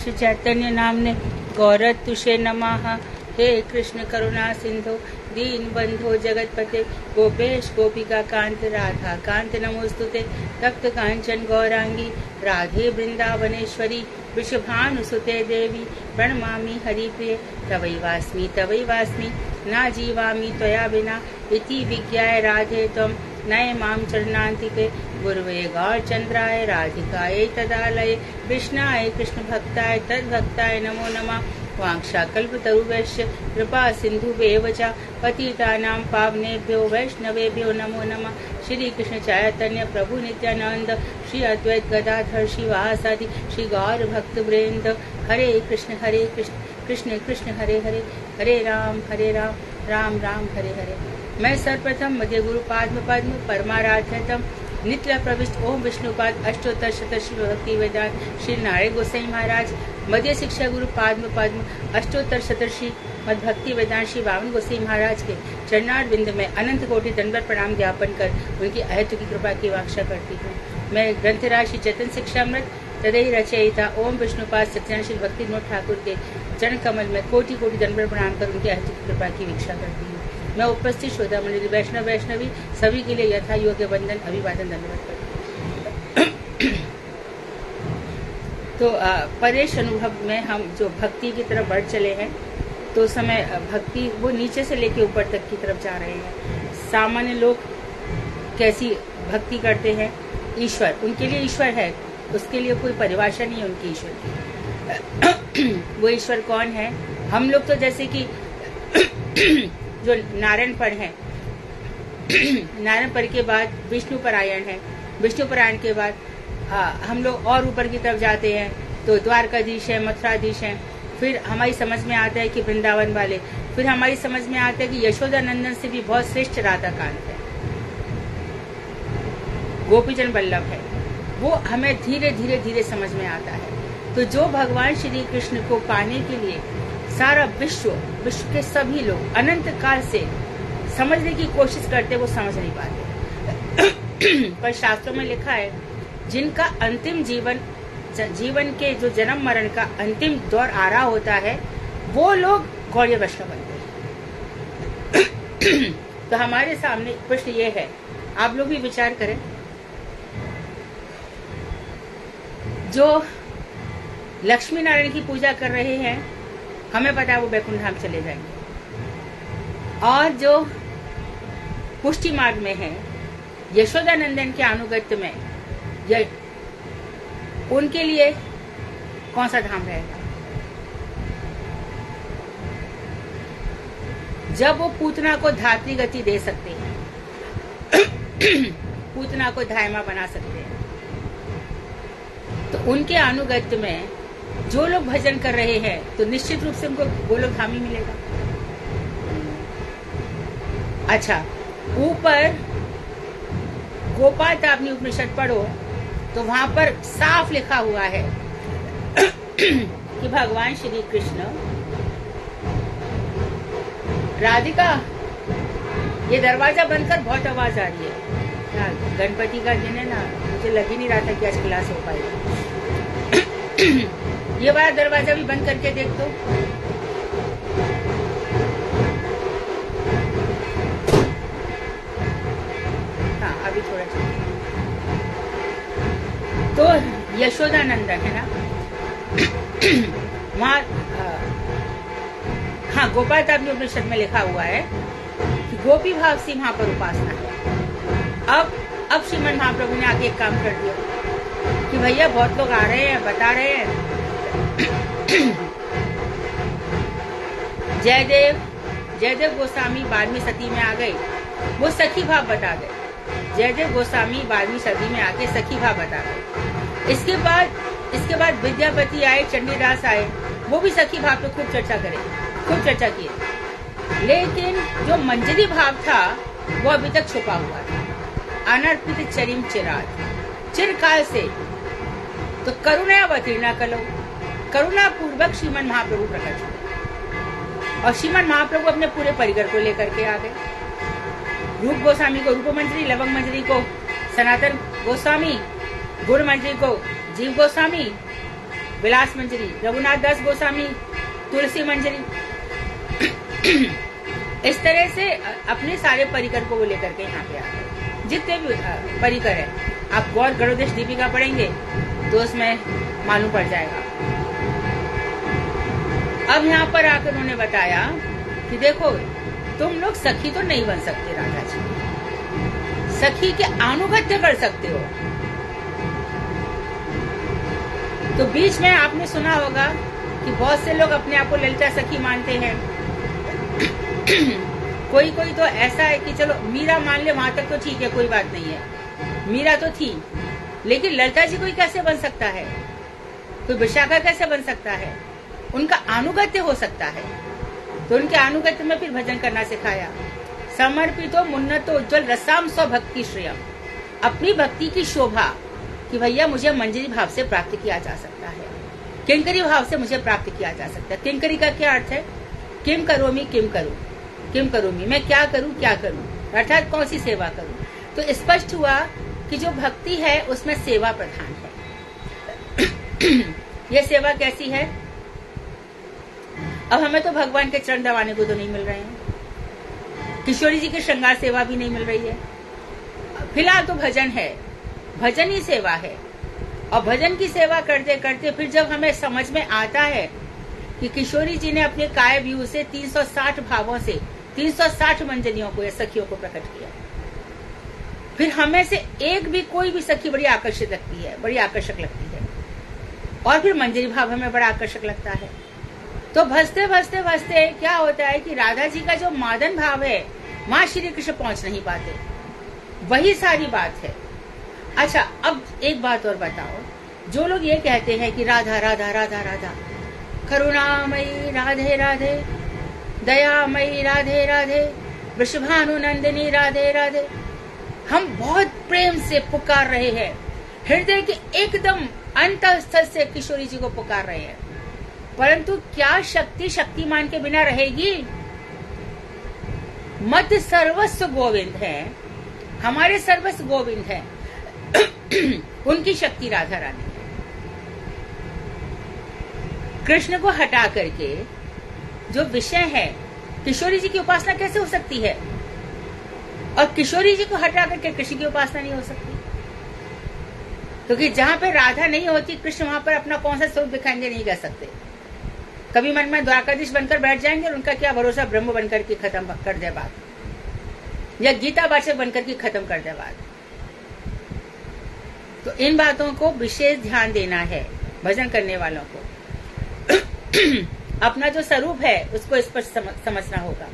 श्री चैतन्य नामने गौरव तुषे नमः। हे कृष्ण करुणा सिंधु दीन बंधो जगतपते गोपेश गोपिका कांत राधा कांत नमोस्तुते। तप्त कांचन गौरांगी राधे वृंदावनेश्वरी वृषभानुसुते देवी प्रणमामि हरिप्रिये। तवै वास्मि ना जीवामि त्वया विना इति विज्ञाय राधे त्वं नये मां चरणान्तिके। गुरुवे गौरचन्द्राय राधिकायै तदालये कृष्णाय कृष्ण भक्ताय तद्भक्ताय नमो नमः। वाञ्छाकल्पतरुभ्यश्च कृपा सिन्धुभ्येव च पतितानां पावनेभ्यो वैष्णवेभ्यो नमो नमः। श्री कृष्ण चैतन्य प्रभु नित्यानंद श्री अद्वैत गदाधर श्रीवासादि श्री गौर भक्त वृंद। हरे कृष्ण कृष्ण कृष्ण हरे हरे, हरे राम राम राम हरे हरे। मैं सर्वप्रथम मध्य गुरु पाद्म पद्म परमाराध्यतम नित्य प्रविष्ट ओम विष्णुपाद अष्टोत्तर शत श्री भक्ति वेदांत श्री नारायण गोसाई महाराज मध्य शिक्षा गुरु पाद्म पद्म अष्टोत्तर शत श्री मद भक्ति वेदांत श्री वामन गोसाई महाराज के चरणार बिंद में अनंत कोटि दंडवत प्रणाम ज्ञापन कर उनकी अहेतु की कृपा की वाक्षा करती हूँ। मैं ग्रंथराज श्री चेतन शिक्षामृत तदई रचयिता ओम विष्णुपाद सत्यनारायण श्री भक्ति विनोद ठाकुर के चरण कमल में कोटि कोटि दंडवत प्रणाम कर उनकी अहेतु की कृपा की वीक्षा करती हूँ। मैं उपस्थित श्रोता मंडली वैष्णवी सभी के लिए यथा योग्य वंदन अभिवादन धन्यवाद करती हूँ। तो परेश अनुभव में हम जो भक्ति की तरफ बढ़ चले हैं, तो समय भक्ति वो नीचे से लेके ऊपर तक की तरफ जा रहे हैं। सामान्य लोग कैसी भक्ति करते हैं, ईश्वर उनके लिए ईश्वर है, उसके लिए कोई परिभाषा नहीं है उनकी ईश्वर की। वो ईश्वर कौन है? हम लोग तो जैसे कि जो नारायण पर है, नारायण पर के बाद विष्णु परायण है, विष्णु परायण के बाद हम लोग और ऊपर की तरफ जाते हैं तो द्वारकाधीश है, मथुराधीश है। फिर हमारी समझ में आता है कि वृंदावन वाले, फिर हमारी समझ में आता है कि यशोदा नंदन से भी बहुत श्रेष्ठ राधा कांत है, गोपीचंद वल्लभ है। वो हमें धीरे धीरे समझ में आता है। तो जो भगवान श्री कृष्ण को पाने के लिए सारा विश्व के सभी लोग अनंत काल से समझने की कोशिश करते, वो समझ नहीं पाते। पर शास्त्रों में लिखा है, जिनका अंतिम जीवन के जो जन्म मरण का अंतिम दौर आ रहा होता है, वो लोग गौड़ीय वैष्णव बनते हैं। तो हमारे सामने प्रश्न ये है, आप लोग भी विचार करें, जो लक्ष्मी नारायण की पूजा कर रहे हैं, हमें पता है वो वैकुंठ धाम चले जाएंगे। और जो पुष्टि मार्ग में है, यशोदा नंदन के अनुगत्य में, उनके लिए कौन सा धाम रहेगा? जब वो पूतना को धात्री गति दे सकते हैं, पूतना को धायमा बना सकते हैं, तो उनके अनुगत्य में जो लोग भजन कर रहे हैं, तो निश्चित रूप से उनको गोलोक धाम ही मिलेगा। अच्छा, ऊपर गोपाल तापनी उपनिषद पढ़ो तो वहां पर साफ लिखा हुआ है कि भगवान श्री कृष्ण, राधिका ये दरवाजा बंद कर, बहुत आवाज आ रही है। गणपति का दिन है ना, मुझे लग ही नहीं रहा था कि आज क्लास हो पाएगी। ये वाला दरवाजा भी बंद करके देख दो। हाँ, अभी थोड़ा चलिए। तो यशोदा नंदन है ना, वहाँ हाँ, गोपाल तापनी उपनिषद में लिखा हुआ है कि गोपी भाव से वहां पर उपासना है। अब श्रीमन महाप्रभु ने आके एक काम कर दिया कि भैया बहुत लोग आ रहे हैं, बता रहे हैं जयदेव गोस्वामी 12वीं सदी में आ गए, वो सखी भाव बता गए। जयदेव गोस्वामी 12वीं सदी में आके सखी भाव बता गए। इसके बाद विद्यापति आए, चंडीदास आए, वो भी सखी भाव पे खूब चर्चा किए। लेकिन जो मंजरी भाव था, वो अभी तक छुपा हुआ था। अनर्पित चरिम चिरात, चिरकाल से। तो करुणा अवतीर्णा कलो, करुणा पूर्वक श्रीमन महाप्रभु प्रकट हुए, और श्रीमन महाप्रभु अपने पूरे परिगर को लेकर के आ गए। रूप गोस्वामी को रूप मंजरी, लवंग मंजरी को सनातन गोस्वामी, गुड़ मंजरी को जीव गोस्वामी, विलास मंजरी, रघुनाथ दास गोस्वामी तुलसी मंजरी। इस तरह से अपने सारे परिकर को वो लेकर के यहाँ पे आते हैं, जितने भी परिकर है। आप गौर गरुदेश दीपिका पढ़ेंगे तो उसमें मालूम पड़ जाएगा। अब यहाँ पर आकर उन्होंने बताया कि देखो तुम लोग सखी तो नहीं बन सकते राधा जी, सखी के अनुगत्य कर सकते हो। तो बीच में आपने सुना होगा कि बहुत से लोग अपने आप को ललिता सखी मानते हैं। कोई कोई तो ऐसा है कि चलो मीरा मान ले, वहां तक तो ठीक है, कोई बात नहीं है, मीरा तो थी, लेकिन ललिता जी कोई कैसे बन सकता है, कोई विशाखा कैसे बन सकता है? उनका अनुगत्य हो सकता है। तो उनके अनुगत्य में फिर भजन करना सिखाया। समर्पितो मुन्नतो उज्ज्वल रसाम स्व भक्ति श्रेयम, अपनी भक्ति की शोभा कि भैया मुझे मंजरी भाव से प्राप्त किया जा सकता है, किंकरी भाव से मुझे प्राप्त किया जा सकता है। किंकरी का क्या अर्थ है? किम करोमी किम करूं, किम करोमी, मैं क्या करूं क्या करूं, अर्थात कौन सी सेवा करूं। तो स्पष्ट हुआ कि जो भक्ति है उसमें सेवा प्रधान है। यह सेवा कैसी है? अब हमें तो भगवान के चरण दबाने को तो नहीं मिल रहे हैं, किशोरी जी की श्रृंगार सेवा भी नहीं मिल रही है, फिलहाल तो भजन है, भजन ही सेवा है। और भजन की सेवा करते करते फिर जब हमें समझ में आता है कि किशोरी जी ने अपने काय व्यू से 360 भावों से 360 मंजरियों को या सखियों को प्रकट किया, फिर हमें से एक भी कोई भी सखी बड़ी आकर्षित लगती है, बड़ी आकर्षक लगती है, और फिर मंजरी भाव हमें बड़ा आकर्षक लगता है। तो भजते भजते भजते क्या होता है कि राधा जी का जो मादन भाव है माँ श्री कृष्ण पहुंच नहीं पाते, वही सारी बात है। अच्छा, अब एक बात और बताओ, जो लोग ये कहते हैं कि राधा राधा राधा राधा, करुणामयी राधे राधे, दयामयी राधे राधे, वृषभानु नंदिनी राधे राधे, हम बहुत प्रेम से पुकार रहे हैं, हृदय के एकदम अंतःस्थ से किशोरी जी को पुकार रहे हैं, परंतु क्या शक्ति शक्तिमान के बिना रहेगी? मत सर्वस्व गोविंद है, हमारे सर्वस्व गोविंद है, उनकी शक्ति राधा रानी है। कृष्ण को हटा करके जो विषय है, किशोरी जी की उपासना कैसे हो सकती है? और किशोरी जी को हटा करके कृष्ण की उपासना नहीं हो सकती, क्योंकि जहां पे राधा नहीं होती कृष्ण वहां पर अपना कौन सा स्वरूप दिखाएंगे नहीं कह सकते। कभी मन में द्वारकाधीश बनकर बैठ जाएंगे और उनका क्या भरोसा ब्रह्म बनकर के खत्म कर दे बात, या गीता वाचक बनकर के खत्म कर दे बात। तो इन बातों को विशेष ध्यान देना है भजन करने वालों को। अपना जो स्वरूप है उसको स्पष्ट समझना होगा।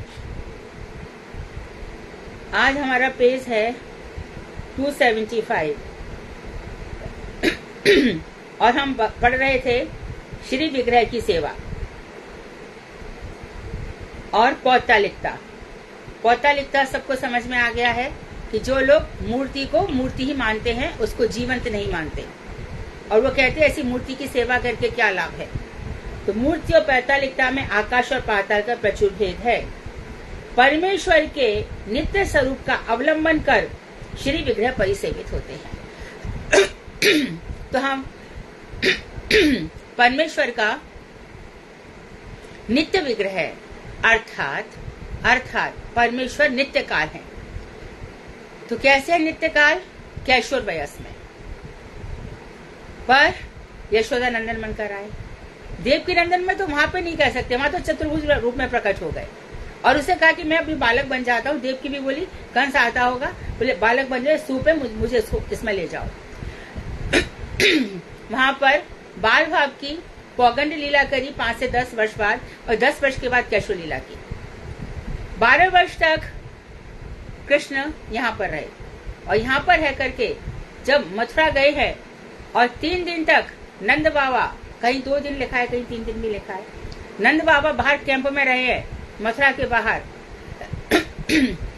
आज हमारा पेज है 275 और हम पढ़ रहे थे श्री विग्रह की सेवा और पौतालिकता। पौतालिकता सबको समझ में आ गया है कि जो लोग मूर्ति को मूर्ति ही मानते हैं उसको जीवंत नहीं मानते, और वो कहते हैं ऐसी मूर्ति की सेवा करके क्या लाभ है। तो मूर्ति और पौतालिकता में आकाश और पाताल का प्रचुर भेद है। परमेश्वर के नित्य स्वरूप का अवलंबन कर श्री विग्रह परिसेवित होते हैं। तो हम परमेश्वर का नित्य विग्रह अर्थात परमेश्वर नित्य काल है। तो कैसे है नित्य काल? कैशोर वयस में, पर यशोदा नंदन बनकर आए। देवकी नंदन में तो वहां पे नहीं कह सकते, वहां तो चतुर्भुज रूप में प्रकट हो गए और उसे कहा कि मैं अभी बालक बन जाता हूँ। देवकी भी बोली कंस आता होगा, बोले बालक बन जाए, सूप है, मुझे इसमें ले जाओ। वहां पर बाल भाव की पौगंड लीला करी 5 से 10 वर्ष बाद, और 10 वर्ष के बाद कैशोर लीला की। 12 वर्ष तक कृष्ण यहाँ पर रहे, और यहाँ पर रह करके जब मथुरा गए हैं और 3 दिन तक नंद बाबा, कहीं 2 दिन लिखा है कहीं 3 दिन भी लिखा है, नंद बाबा बाहर कैंप में रहे हैं मथुरा के बाहर।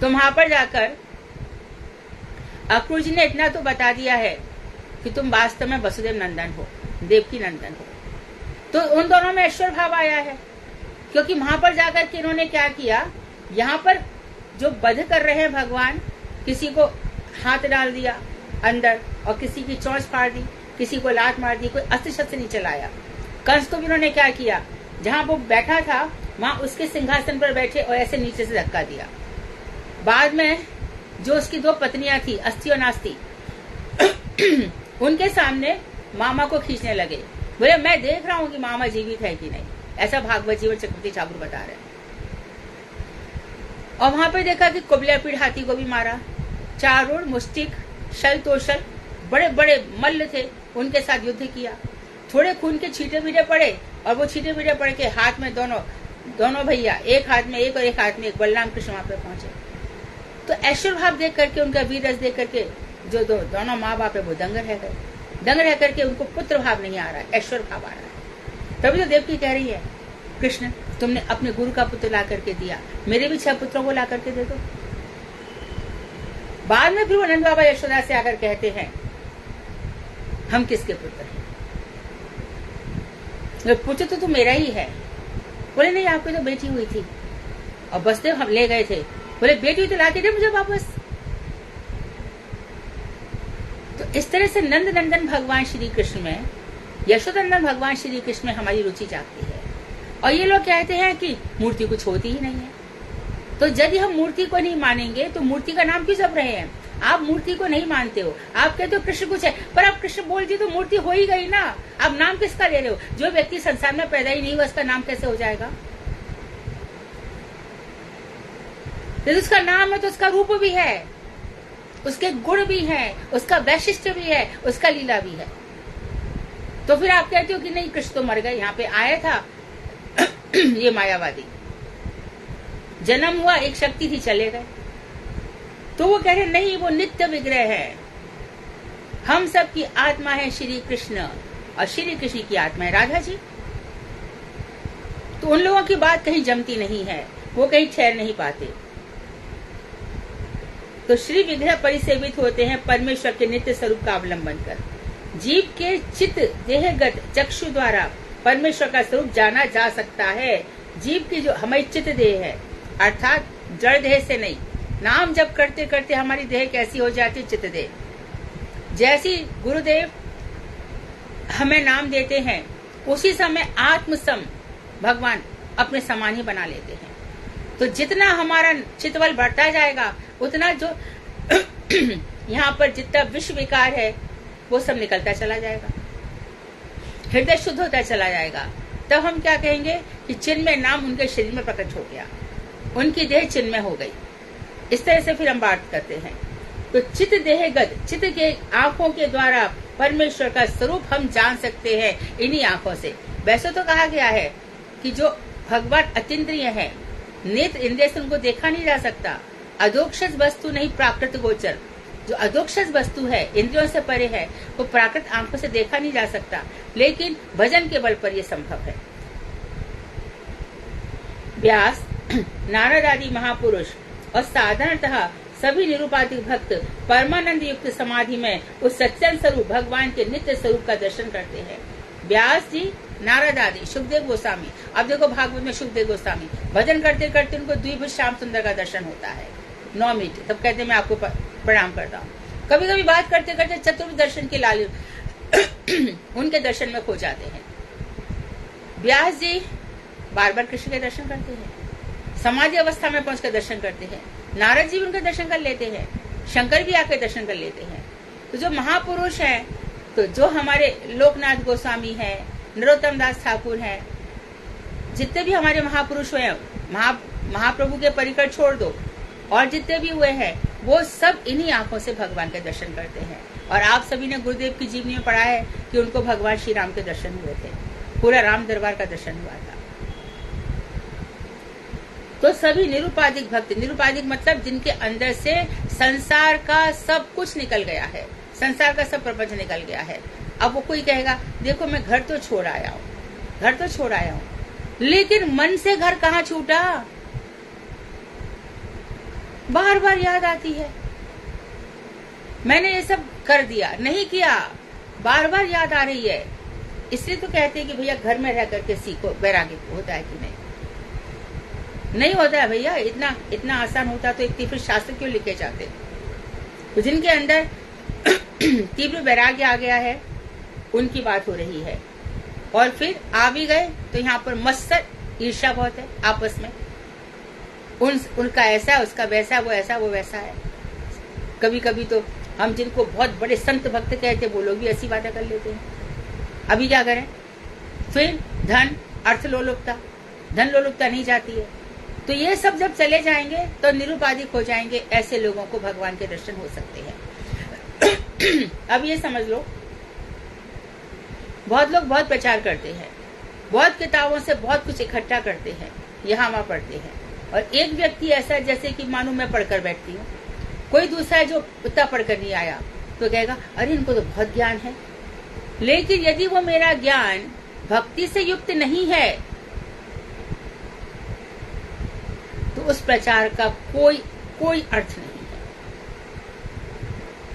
तो वहां पर जाकर अक्रूर जी ने इतना तो बता दिया है कि तुम वास्तव में वसुदेव नंदन हो, देवकी नंदन हो। तो उन दोनों में ईश्वर भाव आया है, क्योंकि वहां पर जाकर के इन्होंने क्या किया, यहाँ पर जो वध कर रहे हैं भगवान, किसी को हाथ डाल दिया अंदर और किसी की चोंच फाड़ दी, किसी को लात मार दी, कोई अस्त्र शस्त्र नहीं चलाया। कंस को भी उन्होंने क्या किया, जहां वो बैठा था वहां उसके सिंहासन पर बैठे और ऐसे नीचे से धक्का दिया। बाद में जो उसकी दो पत्नियां थी, अस्ति और नास्ति, उनके सामने मामा को खींचने लगे। बोले मैं देख रहा हूँ कि मामा जीवित है कि नहीं। ऐसा भागवत जीवन चक्रवर्ती ठाकुर बता रहे हैं। और वहां पे देखा कि कुबलापीड़ हाथी को भी मारा। चारूण, मुष्टिक, शल तोशल बड़े बड़े मल्ल थे, उनके साथ युद्ध किया। थोड़े खून के छींटे बीटे पड़े और वो छींटे बीटे पड़ के हाथ में दोनों भैया, एक हाथ में एक और एक हाथ में एक, बलराम कृष्ण वहां पे पहुंचे। तो ऐश्वर्य भाव देख करके, उनका वीर रस देख करके जो दोनों माँ बाप है वो दंग रह गए। दंग रह करके उनको पुत्र भाव नहीं आ रहा है, ऐश्वर्य भाव आ रहा है। तभी तो देवकी कह रही है, कृष्ण तुमने अपने गुरु का पुत्र ला करके दिया, मेरे भी 6 पुत्रों को ला करके दे दो। बाद में फिर वो नंद बाबा यशोदा से आकर कहते हैं, हम किसके पुत्र हैं? पुत्र तो मेरा ही है। बोले नहीं, आपकी तो बेटी हुई थी और बसदेव हम ले गए थे। बोले बेटी हुई तो ला के दे मुझे वापस। तो इस तरह से नंद नंदन भगवान श्री कृष्ण में, यशोदंदन भगवान श्री कृष्ण में हमारी रुचि जागती है। और ये लोग कहते हैं कि मूर्ति कुछ होती ही नहीं है। तो यदि हम मूर्ति को नहीं मानेंगे तो मूर्ति का नाम क्यों जप रहे हैं? आप मूर्ति को नहीं मानते हो, आप कहते हो कृष्ण कुछ है, पर आप कृष्ण बोलती तो मूर्ति हो ही गई ना। आप नाम किसका ले रहे हो? जो व्यक्ति संसार में पैदा ही नहीं हुआ उसका नाम कैसे हो जाएगा? तो उसका नाम है तो उसका रूप भी है, उसके गुण भी है, उसका वैशिष्ट्य भी है, उसका लीला भी है। तो फिर आप कहते हो कि नहीं कृष्ण तो मर गए, यहाँ पे आया था ये मायावादी, जन्म हुआ, एक शक्ति थी, चले गए। तो वो कह रहे नहीं, वो नित्य विग्रह है। हम सब की आत्मा है श्री कृष्ण और श्री कृष्ण की आत्मा है राधा जी। तो उन लोगों की बात कहीं जमती नहीं है, वो कहीं ठहर नहीं पाते। तो श्री विग्रह परिसेवित होते हैं परमेश्वर के नित्य स्वरूप का अवलंबन कर। जीव के चित्त देहगत चक्षु द्वारा परमेश्वर का स्वरूप जाना जा सकता है। जीव की जो हमारी चित्त देह है, अर्थात जड़ देह से नहीं। नाम जप करते करते हमारी देह कैसी हो जाती है? चित्त देह। जैसी गुरुदेव हमें नाम देते हैं, उसी समय आत्मसम भगवान अपने समान ही बना लेते हैं। तो जितना हमारा चित्तबल बढ़ता जाएगा, उतना जो यहाँ पर जितना विश्व विकार है वो सब निकलता चला जाएगा, हृदय शुद्ध होता चला जाएगा। तब हम क्या कहेंगे कि चिन्मय नाम उनके शरीर में प्रकट हो गया, उनकी देह चिन्मय हो गई। इस तरह से फिर हम बात करते हैं। तो चित्त देहगत, चित्त के आंखों के द्वारा परमेश्वर का स्वरूप हम जान सकते हैं इन्हीं आंखों से। वैसे तो कहा गया है कि जो भगवान अतीन्द्रिय है, नेत्र इंद्रिय से उनको देखा नहीं जा सकता। अधोक्षज वस्तु नहीं प्राकृत गोचर। जो अधोक्षज वस्तु है, इंद्रियों से परे है, वो प्राकृत आंखों से देखा नहीं जा सकता, लेकिन भजन के बल पर यह संभव है। व्यास, नारद आदि महापुरुष और साधारणतः सभी निरुपाधिक भक्त परमानंद युक्त समाधि में उस सच्चन स्वरूप भगवान के नित्य स्वरूप का दर्शन करते हैं। व्यास जी, नारद आदि, सुखदेव गोस्वामी, अब देखो भागवत में सुखदेव गोस्वामी भजन करते करते उनको द्विभुज श्याम सुंदर का दर्शन होता है 9 मिनट, तब कहते मैं आपको प्रणाम करता हूँ। कभी कभी बात करते करते चतुर्थ दर्शन के लाल उनके दर्शन में खो जाते हैं। व्यास जी बार बार कृष्ण के दर्शन करते हैं, समाधि अवस्था में पहुंचकर दर्शन करते हैं। नारद जी उनके दर्शन कर लेते हैं, शंकर भी आकर दर्शन कर लेते हैं। तो जो महापुरुष हैं, तो जो हमारे लोकनाथ गोस्वामी हैं, नरोत्तम दास ठाकुर हैं, जितने भी हमारे महापुरुष हुए हैं, महाप्रभु के परिकर छोड़ दो, और जितने भी हुए हैं, वो सब इन्हीं आंखों से भगवान के दर्शन करते हैं। और आप सभी ने गुरुदेव की जीवनी में पढ़ा है कि उनको भगवान श्री राम के दर्शन हुए थे, पूरा राम दरबार का दर्शन हुआ था। तो सभी निरुपाधिक भक्त, निरुपाधिक मतलब जिनके अंदर से संसार का सब कुछ निकल गया है, संसार का सब प्रपंच निकल गया है। अब वो कोई कहेगा देखो मैं घर तो छोड़ आया हूँ, घर तो छोड़ आया हूँ, लेकिन मन से घर कहाँ छूटा? बार बार याद आती है, मैंने ये सब कर दिया, नहीं किया, बार बार याद आ रही है। इसलिए तो कहते हैं कि भैया घर में रह करके सीखो, वैराग्य होता है कि नहीं? नहीं होता है भैया। इतना आसान होता तो एक तीव्र शास्त्र क्यों लिखे जाते? तो जिनके अंदर तीव्र वैराग्य आ गया है, उनकी बात हो रही है। और फिर आ भी गए तो यहाँ पर मत्सर ईर्ष्या बहुत है आपस में, उनका ऐसा है, उसका वैसा, वो ऐसा, वो वैसा है। कभी कभी तो हम जिनको बहुत बड़े संत भक्त कहते हैं वो लोग भी ऐसी बातें कर लेते हैं। अभी क्या करें? फिर धन, अर्थ लोलुपता, धन लोलुपता नहीं जाती है। तो ये सब जब चले जाएंगे तो निरुपाधिक हो जाएंगे, ऐसे लोगों को भगवान के दर्शन हो सकते हैं। अब ये समझ लो, बहुत लोग बहुत प्रचार करते हैं, बहुत किताबों से बहुत कुछ इकट्ठा करते हैं, यहाँ वहां पढ़ते हैं, और एक व्यक्ति ऐसा जैसे कि मानो मैं पढ़कर बैठती हूँ, कोई दूसरा है जो उतना पढ़कर नहीं आया तो कहेगा अरे इनको तो बहुत ज्ञान है। लेकिन यदि वो मेरा ज्ञान भक्ति से युक्त नहीं है तो उस प्रचार का कोई अर्थ नहीं है,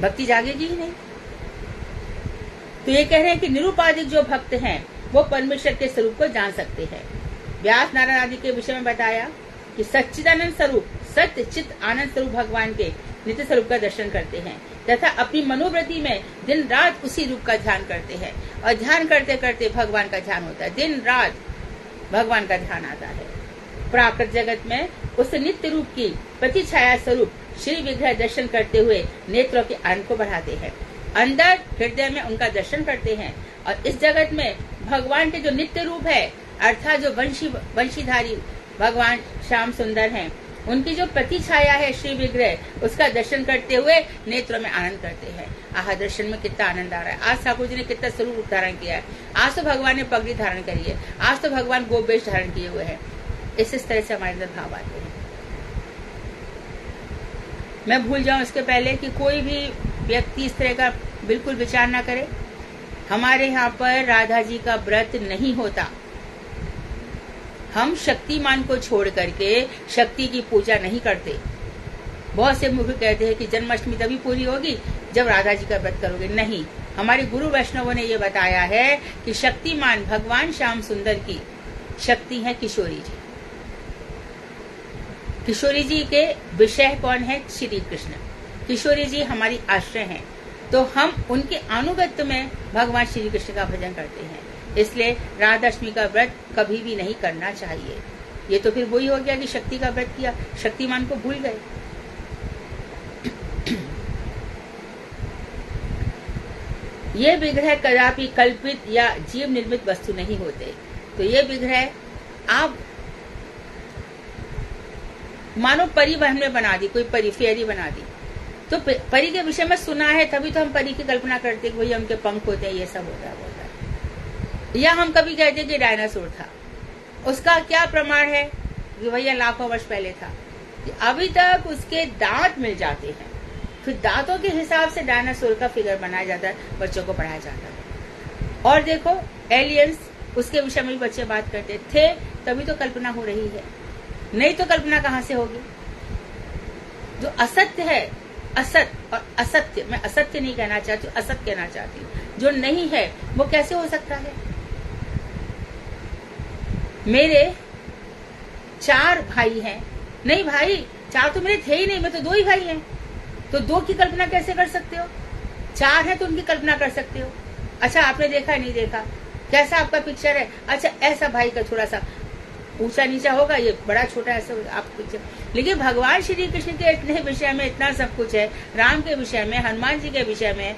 भक्ति जागेगी ही नहीं। तो ये कह रहे हैं कि निरुपाधिक जो भक्त हैं वो परमेश्वर के स्वरूप को जान सकते हैं। व्यास नारायण आदि के विषय में बताया कि सच्चिदानंद स्वरूप, सत्य चित्त आनंद स्वरूप भगवान के नित्य स्वरूप का दर्शन करते हैं तथा अपनी मनोवृत्ति में दिन रात उसी रूप का ध्यान करते हैं, और ध्यान करते करते भगवान का ध्यान होता है, दिन रात भगवान का ध्यान आता है। प्राकृत जगत में उस नित्य रूप की प्रतिछाया स्वरूप श्री विग्रह दर्शन करते हुए नेत्रों के आनंद को बढ़ाते हैं, अंदर हृदय में उनका दर्शन करते हैं, और इस जगत में भगवान के जो नित्य रूप है अर्थात जो वंशीधारी भगवान श्याम सुंदर हैं, उनकी जो प्रतिछाया है श्री विग्रह, उसका दर्शन करते हुए नेत्रों में आनंद करते हैं। आह, दर्शन में कितना आनंद आ रहा है। आज ठाकुर जी ने कितना स्वरूप धारण किया है। आज तो भगवान ने पगड़ी धारण करी है, आज तो भगवान गोवेश धारण किए हुए हैं। इस तरह से हमारे अंदर भाव आते हैं। मैं भूल जाऊं इसके पहले कि कोई भी व्यक्ति इस तरह का बिल्कुल विचार ना करे। हमारे यहाँ पर राधा जी का व्रत नहीं होता। हम शक्तिमान को छोड़ करके शक्ति की पूजा नहीं करते। बहुत से मूर्ख कहते हैं कि जन्माष्टमी तभी पूरी होगी जब राधा जी का व्रत करोगे। नहीं, हमारे गुरु वैष्णवों ने ये बताया है कि शक्तिमान भगवान श्याम सुंदर की शक्ति है किशोरी जी। किशोरी जी के विषय कौन है? श्री कृष्ण। किशोरी जी हमारी आश्रय हैं, तो हम उनके अनुगत्य में भगवान श्री कृष्ण का भजन करते हैं। इसलिए राधाष्टमी का व्रत कभी भी नहीं करना चाहिए। ये तो फिर वही हो गया कि शक्ति का व्रत किया, शक्तिमान को भूल गए। ये विग्रह कदापि कल्पित या जीव निर्मित वस्तु नहीं होते। तो ये विग्रह आप मानो परिवहन में बना दी, कोई परी फेरी बना दी, तो परी के विषय में सुना है तभी तो हम परी की कल्पना करते कि भैया उनके पंख होते हैं, ये सब होता है। या हम कभी कहते कि डायनासोर था, उसका क्या प्रमाण है कि भैया लाखों वर्ष पहले था। अभी तक उसके दांत मिल जाते हैं, फिर दांतों के हिसाब से डायनासोर का फिगर बनाया जाता है, बच्चों को पढ़ाया जाता है। और देखो एलियंस, उसके विषय में भी बच्चे बात करते थे, तभी तो कल्पना हो रही है, नहीं तो कल्पना कहाँ से होगी। जो असत्य है, असत और असत्य, मैं असत्य नहीं कहना चाहती हूँ, असत्य कहना चाहती हूँ, जो नहीं है वो कैसे हो सकता है। मेरे 4 भाई हैं, नहीं भाई 4 तो मेरे थे ही नहीं, मैं तो 2 ही भाई हैं, तो 2 की कल्पना कैसे कर सकते हो? 4 है तो उनकी कल्पना कर सकते हो। अच्छा आपने देखा नहीं देखा, कैसा आपका पिक्चर है? अच्छा ऐसा भाई का थोड़ा सा ऊंचा नीचा होगा, ये बड़ा छोटा ऐसा आप पिक्चर। लेकिन भगवान श्री कृष्ण के इतने विषय में इतना सब कुछ है, राम के विषय में, हनुमान जी के विषय में,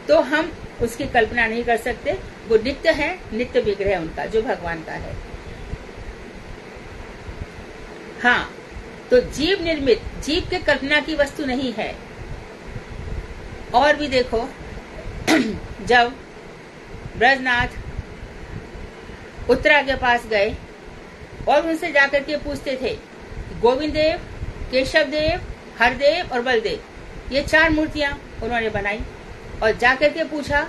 तो हम उसकी कल्पना नहीं कर सकते। वो नित्य है, नित्य विग्रह उनका जो भगवान का है। हाँ, तो जीव निर्मित, जीव के कल्पना की वस्तु नहीं है। और भी देखो, जब ब्रजनाथ उत्तरा के पास गए और उनसे जाकर के पूछते थे, गोविंद देव, केशव देव, हरदेव और बलदेव, ये 4 मूर्तियां उन्होंने बनाई, और जाकर के पूछा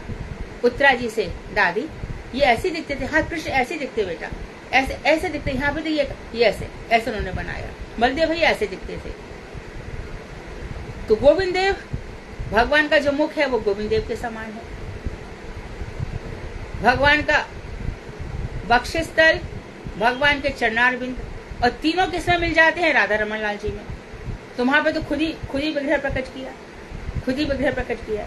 उत्तरा जी से, दादी ये ऐसे दिखते थे? हाँ कृष्ण ऐसे दिखते बेटा, ऐसे ऐसे दिखते, यहाँ पे तो ये ऐसे ऐसे उन्होंने बनाया। बलदेव भैया ऐसे दिखते थे। तो गोविंद देव, भगवान का जो मुख है वो गोविंद देव के समान है। भगवान का वक्षस्थल, भगवान के चरणारविंद, और तीनों किसमें मिल जाते हैं? राधा रमन लाल जी में। तो वहां पे तो खुद ही विग्रह प्रकट किया, खुद ही विग्रह प्रकट किया।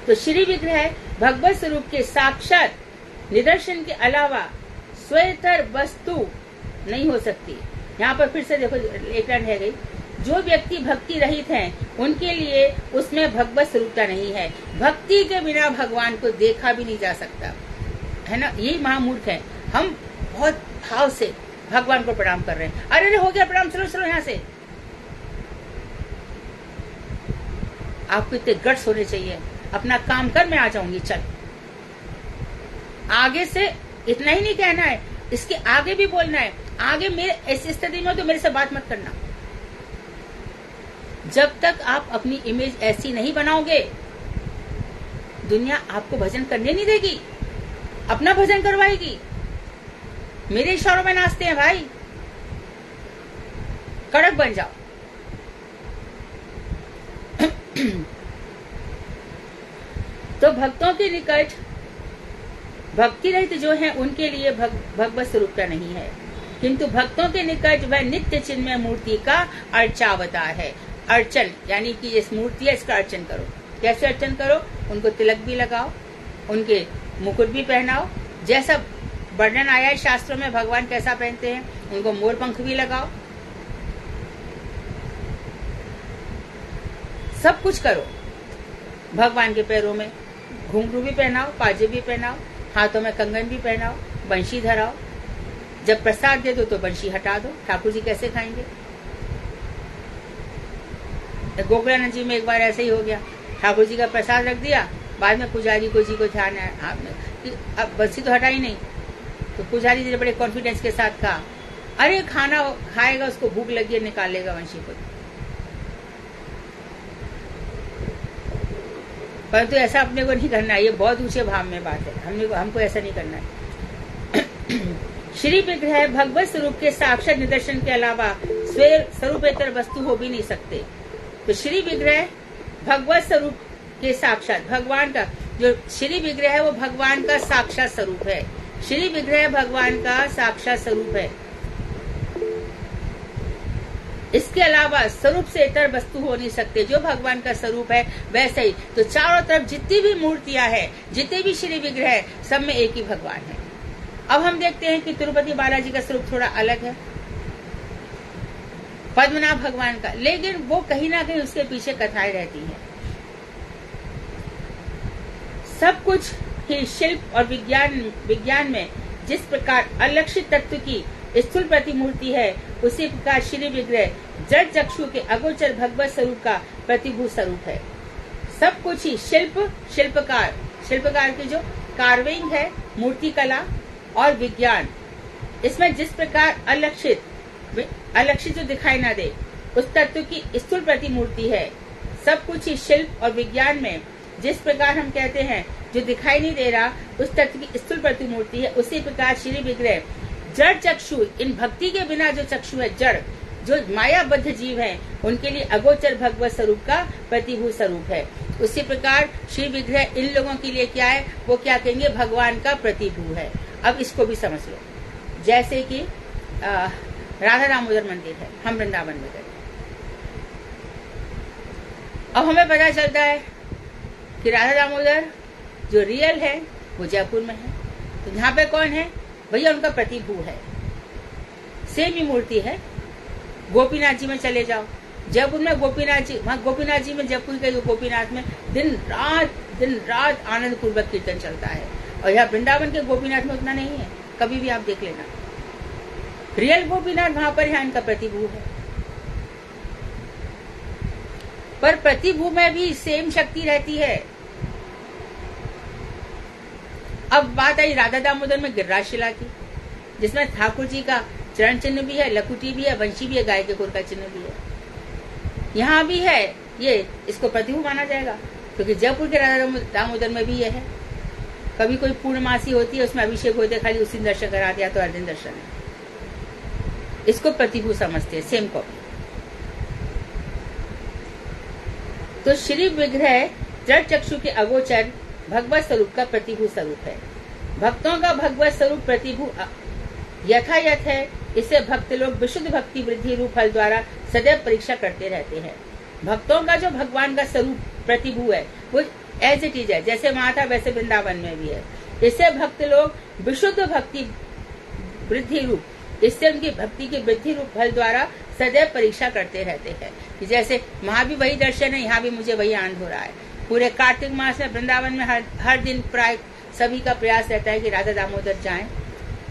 तो श्री विग्रह भगवत स्वरूप के साक्षात निदर्शन के अलावा स्वयंतर वस्तु नहीं हो सकती। यहाँ पर फिर से देखो एक लाइन है गई, जो व्यक्ति भक्ति रहित हैं उनके लिए उसमें भगवत स्वरूपता नहीं है। भक्ति के बिना भगवान को देखा भी नहीं जा सकता, है ना। यही महामूर्ख है। हम बहुत भाव से भगवान को प्रणाम कर रहे हैं, अरे हो गया प्रणाम, चलो चलो यहाँ से। आपको इतने गट्स होने चाहिए, अपना काम कर, मैं आ जाऊंगी, चल। आगे से इतना ही नहीं कहना है, इसके आगे भी बोलना है। आगे मेरे ऐसी स्थिति में हो तो मेरे से बात मत करना। जब तक आप अपनी इमेज ऐसी नहीं बनाओगे, दुनिया आपको भजन करने नहीं देगी, अपना भजन करवाएगी। मेरे इशारों में नाचते हैं भाई, कड़क बन जाओ। तो भक्तों के निकट भक्ति रहित जो है उनके लिए भगवत स्वरूपता नहीं है, किंतु भक्तों के निकट वह नित्य चिन्मय मूर्ति का अर्चावतार है। अर्चन यानी कि इस मूर्ति है, इसका अर्चन करो। कैसे अर्चन करो? उनको तिलक भी लगाओ, उनके मुकुट भी पहनाओ। जैसा वर्णन आया है शास्त्रों में भगवान कैसा पहनते हैं, उनको मोर पंख भी लगाओ। सब कुछ करो। भगवान के पैरों में घुंघरू भी पहनाओ, पाजे भी पहनाओ, हाथों में कंगन भी पहनाओ, बंशी धराओ। जब प्रसाद दे दो तो बंशी हटा दो। ठाकुर जी कैसे खाएंगे? गोकुलानंद जी में एक बार ऐसे ही हो गया, ठाकुर जी का प्रसाद रख दिया, बाद में पुजारी को जी को ध्यान है अब बंसी तो हटा ही नहीं। तो पुजारी जी ने बड़े कॉन्फिडेंस के साथ कहा, अरे खाना खाएगा, उसको भूख लगी है, निकाल लेगा वंशी को। परंतु ऐसा अपने को नहीं करना है, ये बहुत ऊंचे भाव में बात है। हमको ऐसा नहीं करना है। श्री विग्रह भगवत स्वरूप के साक्षात निदर्शन के अलावा स्वरूपेतर वस्तु हो भी नहीं सकते। तो श्री विग्रह भगवत स्वरूप के साक्षात, भगवान का जो श्री विग्रह है वो भगवान का साक्षात स्वरूप है। श्री विग्रह भगवान का साक्षात स्वरूप है, इसके अलावा स्वरूप से इतर वस्तु हो नहीं सकते। जो भगवान का स्वरूप है वैसे ही। तो चारों तरफ जितनी भी मूर्तियां हैं, जितने भी श्री विग्रह है, सब में एक ही भगवान है। अब हम देखते हैं कि तिरुपति बालाजी का स्वरूप थोड़ा अलग है, पद्मनाभ भगवान का, लेकिन वो कहीं ना कहीं उसके पीछे कथाएं रहती हैं। सब कुछ ही शिल्प और विज्ञान में जिस प्रकार अलक्षित तत्व की स्थूल प्रतिमूर्ति है, उसी प्रकार श्री विग्रह जड़ चक्षु के अगोचर भगवत स्वरूप का प्रतिभूत स्वरूप है। सब कुछ ही शिल्पकार की जो कार्विंग है, मूर्ति कला और विज्ञान, इसमें जिस प्रकार अलक्षित जो दिखाई ना दे उस तत्व की स्थूल प्रतिमूर्ति है। सब कुछ ही शिल्प और विज्ञान में जिस प्रकार हम कहते हैं जो दिखाई नहीं दे रहा उस तत्व की स्थूल प्रतिमूर्ति है, उसी प्रकार श्री विग्रह जड़ चक्षु, इन भक्ति के बिना जो चक्षु है, जड़ जो मायाबद्ध जीव हैं, उनके लिए अगोचर भगवत स्वरूप का प्रतिभूत स्वरूप है। उसी प्रकार श्री विग्रह इन लोगों के लिए क्या है, वो क्या कहेंगे, भगवान का प्रतिभू है। अब इसको भी समझ लो। जैसे कि राधा दामोदर मंदिर है, हम वृंदावन में गए, अब हमें पता चलता है कि राधा दामोदर जो रियल है वो जयपुर में है। तो यहाँ पे कौन है भैया, उनका प्रतिभू है। सेम ही मूर्ति है। गोपीनाथ जी में चले जाओ, जयपुर में गोपीनाथ जी, वहाँ गोपीनाथ जी में, जयपुर के जो गोपीनाथ में दिन रात आनंद पूर्वक कीर्तन चलता है। और यहाँ वृंदावन के गोपीनाथ में उतना नहीं है, कभी भी आप देख लेना। रियल गोपीनाथ वहां पर यहाँ इनका प्रतिभू है, पर प्रतिभू में भी सेम शक्ति रहती है। अब बात आई राधा दामोदर में गिरिराज शिला की, जिसमें ठाकुर जी का चरण चिन्ह भी है, लकुटी भी है, वंशी भी है, गाय के खुर का चिन्ह भी है। यहाँ भी है, ये इसको प्रतिभू माना जाएगा, क्योंकि जयपुर के राधा दामोदर में भी यह है। कभी कोई पूर्णमासी होती है, उसमें अभिषेक होते हैं, खाली उसी दर्शन करा दिया तो हर दिन दर्शन है। इसको प्रतिभू समझते हैं, सेम कॉपी। तो श्री विग्रह जड़ चक्षु के अगोचर भगवत स्वरूप का प्रतिभू स्वरूप है। भक्तों का भगवत स्वरूप प्रतिभू यथायथ है। इसे भक्त लोग विशुद्ध भक्ति वृद्धि रूप फल द्वारा सदैव परीक्षा करते रहते हैं। भक्तों का जो भगवान का स्वरूप प्रतिभू है वो एज इट इज है, जैसे वहां था वैसे वृंदावन में भी है। इससे भक्त लोग विशुद्ध भक्ति वृद्धि रूप, इससे उनकी भक्ति की वृद्धि रूप फल द्वारा सदैव परीक्षा करते रहते हैं। जैसे वहां भी वही दर्शन है, यहाँ भी मुझे वही आनंद हो रहा है। पूरे कार्तिक मास में वृंदावन में हर दिन प्राय सभी का प्रयास रहता है कि राधा दामोदर जाएं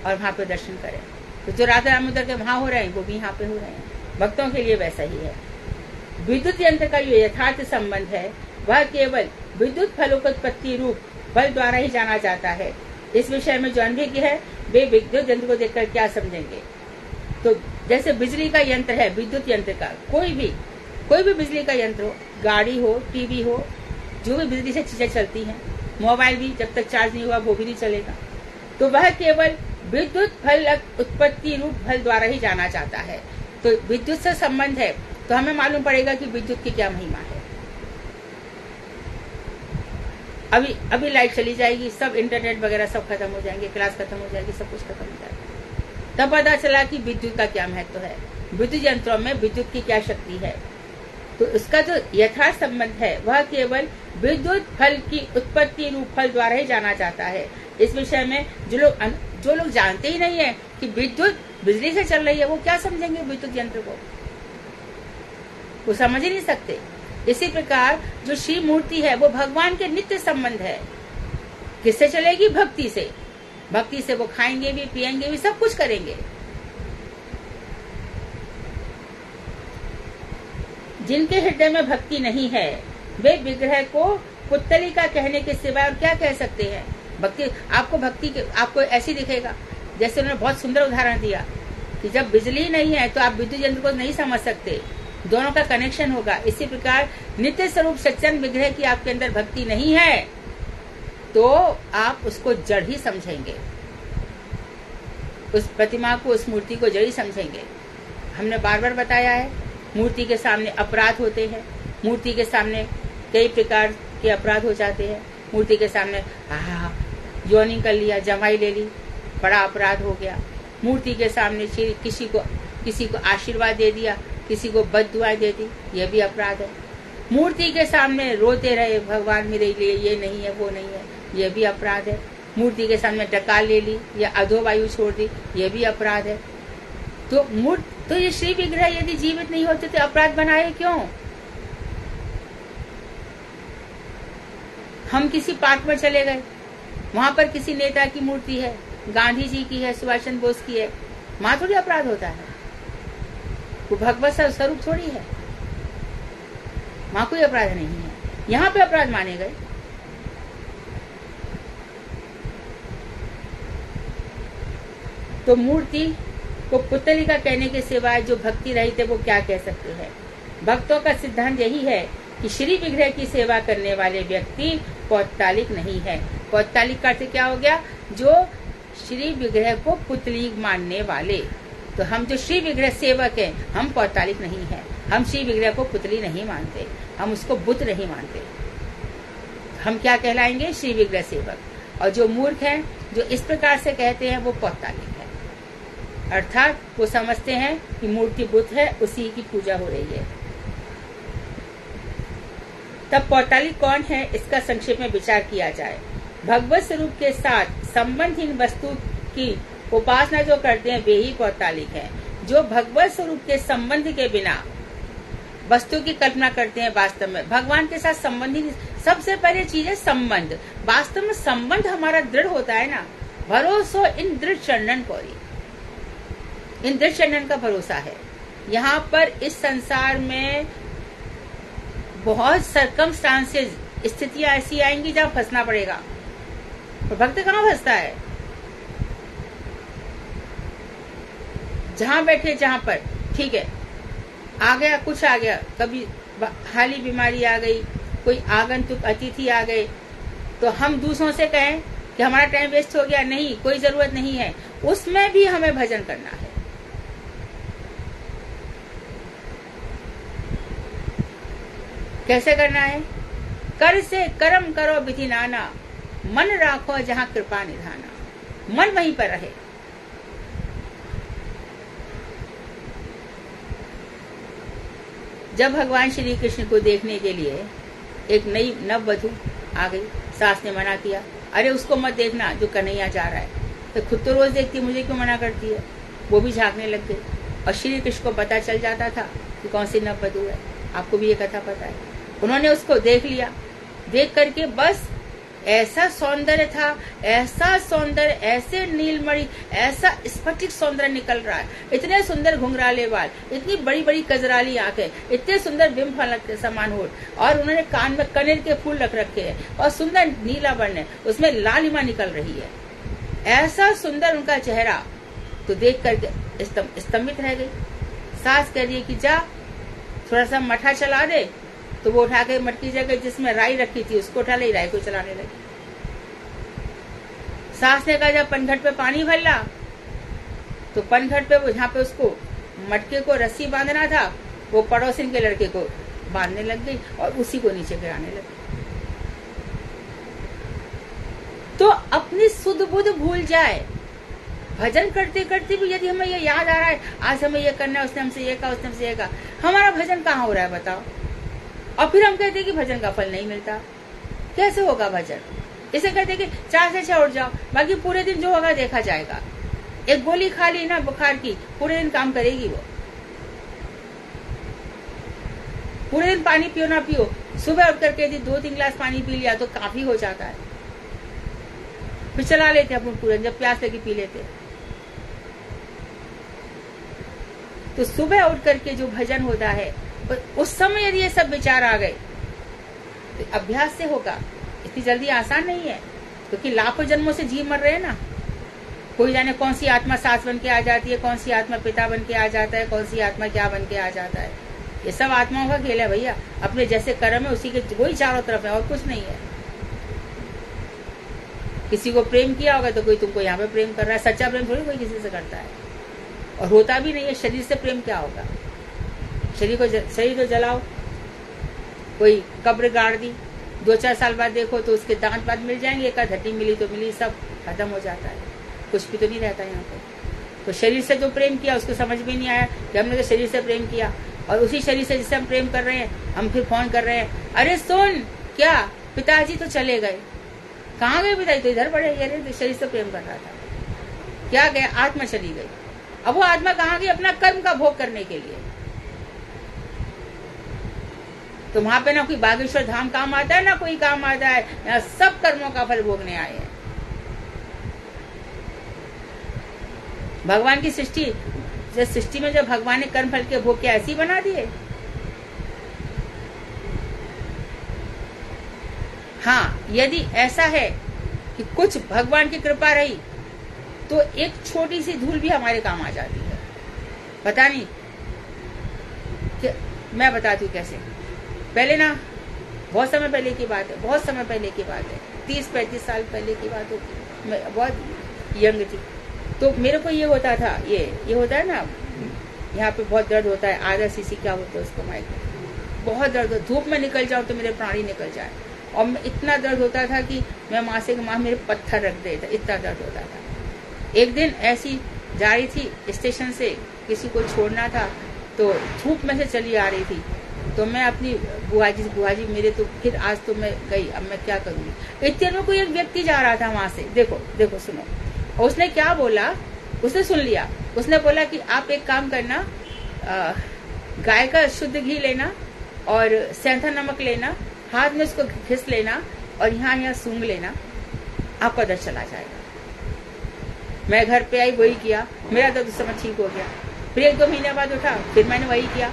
और वहां पे दर्शन करें। तो जो राधा दामोदर के वहां हो रहे हैं वो भी यहाँ पे हो रहे हैं। भक्तों के लिए वैसा ही है। विद्युत यंत्र का जो यथार्थ संबंध है वह केवल विद्युत फलोत्पत्ति रूप बल द्वारा ही जाना जाता है। इस विषय में जो अनभिज्ञ है वे विद्युत यंत्र को देखकर क्या समझेंगे। तो जैसे बिजली का यंत्र है, विद्युत यंत्र का कोई भी बिजली का यंत्र हो, गाड़ी हो, टीवी हो, जो भी बिजली से चीजें चलती हैं, मोबाइल भी जब तक चार्ज नहीं हुआ वो भी नहीं चलेगा। तो वह केवल विद्युत फल उत्पत्ति रूप फल द्वारा ही जाना जाता है। तो विद्युत से संबंध है तो हमें मालूम पड़ेगा कि विद्युत की क्या महिमा है। अभी लाइट चली जाएगी, सब इंटरनेट वगैरह सब खत्म हो जाएंगे, क्लास खत्म हो जाएगी, सब कुछ खत्म हो जाएगा। तब पता चला कि विद्युत का क्या महत्व है, विद्युत यंत्रों में विद्युत की क्या शक्ति है। तो इसका जो यथार्थ संबंध है वह केवल विद्युत फल की उत्पत्ति रूप फल द्वारा ही जाना जाता है। इस विषय में जो लोग जानते ही नहीं है कि विद्युत बिजली से चल रही है, वो क्या समझेंगे विद्युत यंत्र को, वो समझ ही नहीं सकते। इसी प्रकार जो शिव मूर्ति है वो भगवान के नित्य संबंध है। किससे चलेगी? भक्ति से। भक्ति से वो खाएंगे भी, पिएंगे भी, सब कुछ करेंगे। जिनके हृदय में भक्ति नहीं है वे विग्रह को पुतलिका कहने के सिवाय और क्या कह सकते हैं। भक्ति आपको ऐसी दिखेगा, जैसे उन्होंने बहुत सुंदर उदाहरण दिया कि जब बिजली नहीं है तो आप विद्युत यंत्र को नहीं समझ सकते, दोनों का कनेक्शन होगा। इसी प्रकार नित्य स्वरूप सच्चन विग्रह की आपके अंदर भक्ति नहीं है तो आप उसको जड़ ही समझेंगे, उस प्रतिमा को, उस मूर्ति को जड़ ही समझेंगे। हमने बार बार बताया है, मूर्ति के सामने अपराध होते हैं, मूर्ति के सामने कई प्रकार के अपराध हो जाते हैं। मूर्ति के सामने योनि कर लिया, जमाई ले ली, बड़ा अपराध हो गया। मूर्ति के सामने किसी को आशीर्वाद दे दिया, किसी को बद्दुआएं दे दी, यह भी अपराध है। मूर्ति के सामने रोते रहे, भगवान मेरे लिए ये नहीं है, वो नहीं है, यह भी अपराध है। मूर्ति के सामने डकार ले ली या अधोवायु छोड़ दी, यह भी अपराध है। तो ये श्री विग्रह यदि जीवित नहीं होते तो अपराध बनाए क्यों? हम किसी पार्क में चले गए, वहां पर किसी नेता की मूर्ति है, गांधी जी की है, सुभाष चंद्र बोस की है, वहां थोड़ी अपराध होता है, वो भगवत स्वरूप थोड़ी है, वहां कोई अपराध नहीं है। यहाँ पे अपराध माने गए। तो मूर्ति को पुतलिका कहने के सिवाय जो भक्ति रहित है वो क्या कह सकते हैं। भक्तों का सिद्धांत यही है कि श्री विग्रह की सेवा करने वाले व्यक्ति पौत्तालिक नहीं है। पौत्तालिक का अर्थ क्या हो गया? जो श्री विग्रह को पुतली मानने वाले। तो हम जो श्री विग्रह सेवक हैं, हम पौत्तालिक नहीं है। हम श्री विग्रह को पुतली नहीं मानते, हम उसको बुत नहीं मानते। हम क्या कहलाएंगे? श्री विग्रह सेवक। और जो मूर्ख हैं, जो इस प्रकार से कहते हैं, वो पौत्तालिक है। अर्थात वो समझते हैं कि मूर्ति बुत है, उसी की पूजा हो रही है। तब पौत्तालिक कौन है, इसका संक्षेप में विचार किया जाए। भगवत स्वरूप के साथ संबंधहीन वस्तु की उपासना जो करते हैं वे ही पौत्तालिक हैं। जो भगवत स्वरूप के संबंध के बिना वस्तु की कल्पना करते हैं, वास्तव में भगवान के साथ संबंधी सबसे पहले चीज है संबंध। वास्तव में संबंध हमारा दृढ़ होता है ना। भरोसो इन दृढ़ चंदन कोरी, इन दृढ़ चंदन का भरोसा है। यहाँ पर इस संसार में बहुत सर्कमस्टांसेस, स्थितियां ऐसी आएंगी जहाँ फंसना पड़ेगा। तो भक्त कहाँ फंसता है? जहाँ बैठे, जहाँ पर ठीक है, आ गया, कुछ आ गया, कभी हाली बीमारी आ गई, कोई आगंतुक अतिथि आ गए, तो हम दूसरों से कहें कि हमारा टाइम वेस्ट हो गया, नहीं, कोई जरूरत नहीं है। उसमें भी हमें भजन करना है। कैसे करना है? कर से कर्म करो विधि नाना, मन राखो जहाँ कृपा निधाना। मन वहीं पर रहे। जब भगवान श्री कृष्ण को देखने के लिए एक नई नववधू आ गई। सास ने मना किया, अरे उसको मत देखना जो कन्हैया जा रहा है। तो खुद तो रोज देखती, मुझे क्यों मना करती है। वो भी झांकने लग गई और श्री कृष्ण को पता चल जाता था कि कौन सी नववधू है। आपको भी ये कथा पता है। उन्होंने उसको देख लिया, देख करके बस ऐसा सौंदर्य था, ऐसा सौंदर्य, ऐसे नीलमणि, ऐसा स्फटिक सौंदर्य निकल रहा है, इतने सुंदर घुंघराले बाल, इतनी बड़ी बड़ी कजराली आंखें, इतने सुंदर बिंब फलक के समान होठ, और उन्होंने कान में कनेर के फूल रख रखे हैं और सुंदर नीला वर्ण है, उसमें लालिमा निकल रही है। ऐसा सुंदर उनका चेहरा तो देख करके स्तंभित रह गई। सास कह रही है कि जा थोड़ा सा मठा चला दे। तो वो उठा के मटकी जगह जिसमें राई रखी थी उसको उठा ले, राई को चलाने लगी। सास ने कहा जब पनघट पे पानी भर ला, तो पनघट पे वो जहाँ पे उसको मटके को रस्सी बांधना था वो पड़ोसिन के लड़के को बांधने लग गई और उसी को नीचे गिराने लगी। तो अपनी सुध बुध भूल जाए। भजन करते करते भी यदि हमें ये याद आ रहा है आज हमें ये करना है, उसने हमसे ये कहा, उसने हमसे ये कहा, हमारा भजन कहाँ हो रहा है बताओ। और फिर हम कहते हैं कि भजन का फल नहीं मिलता। कैसे होगा भजन? इसे कहते हैं कि 4 से 6 उठ जाओ, बाकी पूरे दिन जो होगा देखा जाएगा। एक गोली खा ली ना बुखार की, पूरे दिन काम करेगी वो। पूरे दिन पानी पियो ना पियो, सुबह उठ करके यदि 2-3 गिलास पानी पी लिया तो काफी हो जाता है। फिर चला लेते अपन पूरे, जब प्यास लगी पी लेते। तो सुबह उठ करके जो भजन होता है उस समय यदि ये सब विचार आ गए तो अभ्यास से होगा। इतनी जल्दी आसान नहीं है, क्योंकि लाखों जन्मों से जीव मर रहे हैं ना। कोई जाने कौन सी आत्मा सास बन के आ जाती है, कौन सी आत्मा पिता बन के आ जाता है, कौन सी आत्मा क्या बन के आ जाता है। ये सब आत्माओं का खेल है भैया। अपने जैसे कर्म है उसी के वही चारों तरफ है और कुछ नहीं है। किसी को प्रेम किया होगा तो कोई तुमको यहाँ पे प्रेम कर रहा है। सच्चा प्रेम थोड़ी कोई किसी से करता है, और होता भी नहीं है। शरीर से प्रेम क्या होगा? शरीर को जलाओ, कोई कब्र गाड़ दी, 2-4 साल बाद देखो तो उसके दांत बाद मिल जाएंगे, एक हड्डी मिली तो मिली, सब खत्म हो जाता है, कुछ भी तो नहीं रहता यहाँ पे। तो शरीर से जो प्रेम किया उसको समझ में नहीं आया कि हमने तो शरीर से प्रेम किया, और उसी शरीर से जिससे हम प्रेम कर रहे हैं हम फिर फोन कर रहे हैं, अरे सुन क्या पिताजी तो चले गए। कहाँ गए पिताजी? तो इधर पड़े, अरे शरीर से प्रेम कर रहा था। क्या गया? आत्मा चली गई। अब वो आत्मा कहाँ गई? अपना कर्म का भोग करने के लिए। तो वहां पे ना कोई बागेश्वर धाम काम आता है ना कोई काम आता है, यहाँ सब कर्मों का फल भोगने आए हैं। भगवान की सृष्टि में जब भगवान ने कर्म फल के भोग के ऐसे ही बना दिए। हाँ, यदि ऐसा है कि कुछ भगवान की कृपा रही तो एक छोटी सी धूल भी हमारे काम आ जाती है। पता नहीं कि मैं बताती हूँ कैसे। पहले ना बहुत समय पहले की बात है, बहुत समय पहले की बात है, 30-35 साल पहले की बात होगी। मैं बहुत यंग थी। तो मेरे को ये होता था, ये होता है ना यहाँ पे बहुत दर्द होता है, आधा सीसी क्या होता है उसको माइक, बहुत दर्द हो, धूप में निकल जाऊं तो मेरे प्राणी निकल जाए। और इतना दर्द होता था कि मैं माँ से माँ मेरे पत्थर रख दे था, इतना दर्द होता था। एक दिन ऐसी जा रही थी स्टेशन से, किसी को छोड़ना था, तो धूप में से चली आ रही थी। तो मैं अपनी बुआ जी मेरे तो फिर आज तो मैं गई, अब मैं क्या करूंगी। इतने में कोई एक व्यक्ति जा रहा था वहां से, देखो सुनो। और उसने क्या बोला, उसने सुन लिया। उसने बोला कि आप एक काम करना, गाय का शुद्ध घी लेना और सेंधा नमक लेना, हाथ में उसको घिस लेना और यहाँ सूंघ लेना, आपका दर्द चला जाएगा। मैं घर पे आई, वही किया, मेरा दर्द उस समय ठीक हो गया। फिर 1-2 महीने बाद उठा, फिर मैंने वही किया,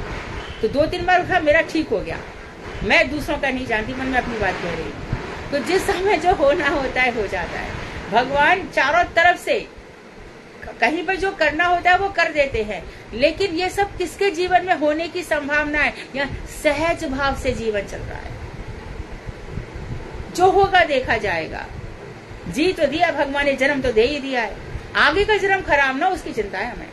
तो 2-3 बार उठा, मेरा ठीक हो गया। मैं दूसरों का नहीं जानती, मन में अपनी बात कह रही हूँ। तो जिस समय जो होना होता है हो जाता है। भगवान चारों तरफ से कहीं पर जो करना होता है वो कर देते हैं, लेकिन ये सब किसके जीवन में होने की संभावना है? या सहज भाव से जीवन चल रहा है, जो होगा देखा जाएगा। जी तो दिया भगवान ने, जन्म तो दे ही दिया है, आगे का जन्म खराब ना उसकी चिंता है हमें।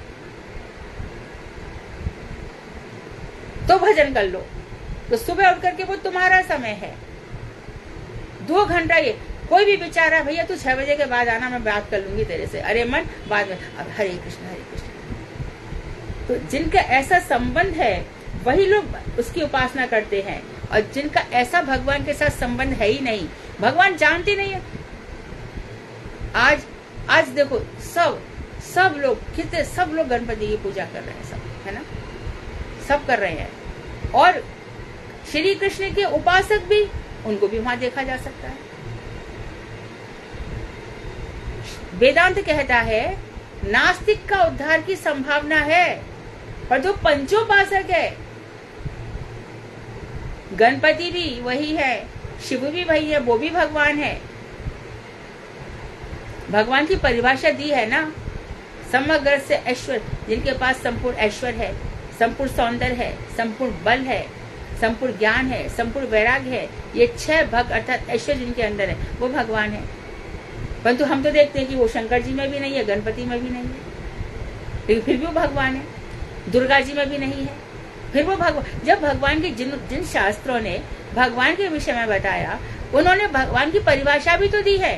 तो भजन कर लो। तो सुबह उठ करके वो तुम्हारा समय है, 2 घंटा। ये कोई भी विचार है, भैया तू 6 बजे के बाद आना, मैं बात कर लूंगी तेरे से, अरे मन बाद में, अब हरे कृष्ण हरे कृष्ण। तो जिनका ऐसा संबंध है वही लोग उसकी उपासना करते हैं, और जिनका ऐसा भगवान के साथ संबंध है ही नहीं, भगवान जानते नहीं है। आज देखो सब लोग कितने, सब लोग गणपति की पूजा कर रहे हैं, सब है ना, सब कर रहे हैं। और श्री कृष्ण के उपासक भी, उनको भी वहां देखा जा सकता है। वेदांत कहता है नास्तिक का उद्धार की संभावना है, पर जो पंचोपासक है, गणपति भी वही है, शिव भी वही है, वो भी भगवान है। भगवान की परिभाषा दी है ना, समग्र से ऐश्वर्य, जिनके पास संपूर्ण ऐश्वर्य है, संपूर्ण सौंदर्य है, संपूर्ण बल है, संपूर्ण ज्ञान है, संपूर्ण वैराग्य है, ये 6 भग अर्थात ऐश्वर्य जिनके अंदर है, वो भगवान है। परंतु हम तो देखते हैं कि वो शंकर जी में भी नहीं है, गणपति में भी नहीं है, लेकिन फिर भी वो भगवान है। दुर्गा जी में भी नहीं है, फिर वो भगवान। जब भगवान के जिन शास्त्रों ने भगवान के विषय में बताया, उन्होंने भगवान की परिभाषा भी तो दी है,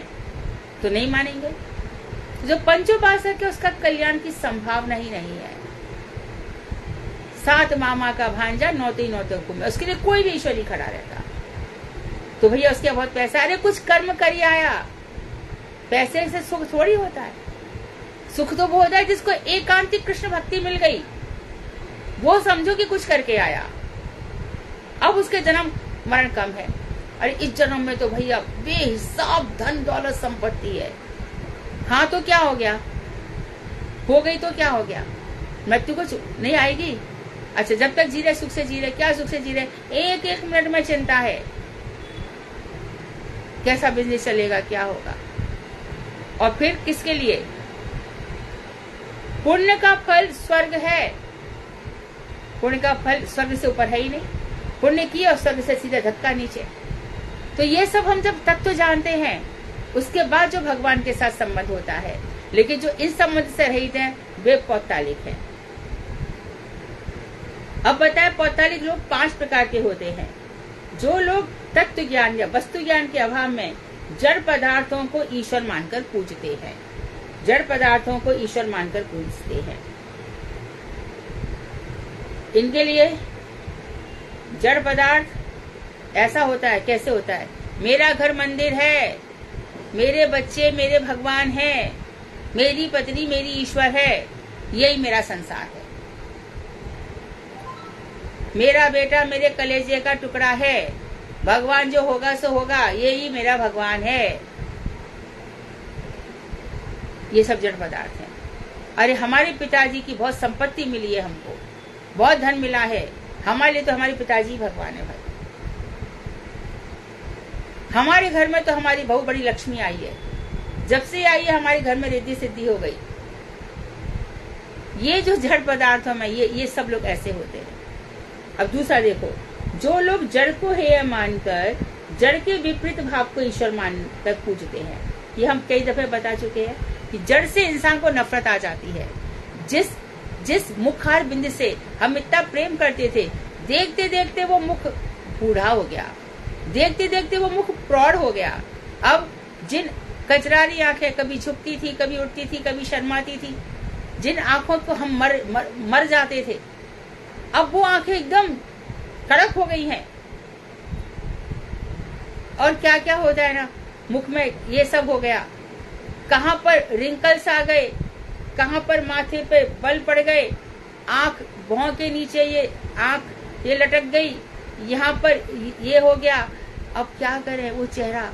तो नहीं मानेंगे। जो पंचोपासक है उसका कल्याण की संभावना ही नहीं है। 7 मामा का भांजा नौते में, उसके लिए कोई भी ईश्वर नहीं खड़ा रहता। तो भैया उसके बहुत पैसा, अरे कुछ कर्म करी आया, पैसे से सुख थोड़ी होता है। सुख तो वो होता है जिसको एकांतिक कृष्ण भक्ति मिल गई, वो समझो कि कुछ करके आया, अब उसके जन्म मरण कम है। अरे इस जन्म में तो भैया बेहिसाब धन दौलत संपत्ति है, हाँ तो क्या हो गया, हो गई तो क्या हो गया, मृत्यु को नहीं आएगी। अच्छा जब तक जी रहे सुख से जी रहे, क्या सुख से जी रहे, एक एक मिनट में चिंता है, कैसा बिजनेस चलेगा, क्या होगा। और फिर किसके लिए, पुण्य का फल स्वर्ग है, पुण्य का फल स्वर्ग से ऊपर है ही नहीं, पुण्य किया और स्वर्ग से सीधा धक्का नीचे। तो ये सब हम जब तत्व जानते हैं, उसके बाद जो भगवान के साथ संबंध होता है, लेकिन जो इस संबंध से रहित हैं वे पौतालिक हैं। अब बताए पौतालिक लोग 5 प्रकार के होते हैं। जो लोग तत्व ज्ञान या वस्तु ज्ञान के अभाव में जड़ पदार्थों को ईश्वर मानकर पूजते हैं, जड़ पदार्थों को ईश्वर मानकर पूजते हैं, इनके लिए जड़ पदार्थ ऐसा होता है, कैसे होता है, मेरा घर मंदिर है, मेरे बच्चे मेरे भगवान हैं, मेरी पत्नी मेरी ईश्वर है, यही मेरा संसार है, मेरा बेटा मेरे कलेजे का टुकड़ा है, भगवान जो होगा सो होगा, यही मेरा भगवान है। ये सब जड़ पदार्थ है। अरे हमारे पिताजी की बहुत संपत्ति मिली है, हमको बहुत धन मिला है, हमारे लिए तो हमारे पिताजी भगवान है भाई। हमारे घर में तो हमारी बहुत बड़ी लक्ष्मी आई है, जब से आई है हमारे घर में रिद्धि सिद्धि हो गई। ये जो जड़ पदार्थों में ये सब लोग ऐसे होते हैं। अब दूसरा देखो, जो लोग जड़ को हेय मानकर जड़ के विपरीत भाव को ईश्वर मानकर पूजते हैं, ये हम कई दफे बता चुके हैं कि जड़ से इंसान को नफरत आ जाती है। जिस मुखार बिंदु से हम इतना प्रेम करते थे, देखते देखते वो मुख बूढ़ा हो गया, देखते देखते वो मुख प्रौढ़ हो गया। अब जिन कचरारी आंखें कभी झुकती थी, कभी उठती थी, कभी शर्माती थी, जिन आंखों को हम मर जाते थे, अब वो आंखें एकदम कड़क हो गई हैं। और क्या क्या होता है ना, मुख में ये सब हो गया, कहाँ पर रिंकल्स आ गए, कहाँ पर माथे पे बल पड़ गए, आंख भौं के नीचे ये आंख ये लटक गई, यहाँ पर ये हो गया। अब क्या करें, वो चेहरा,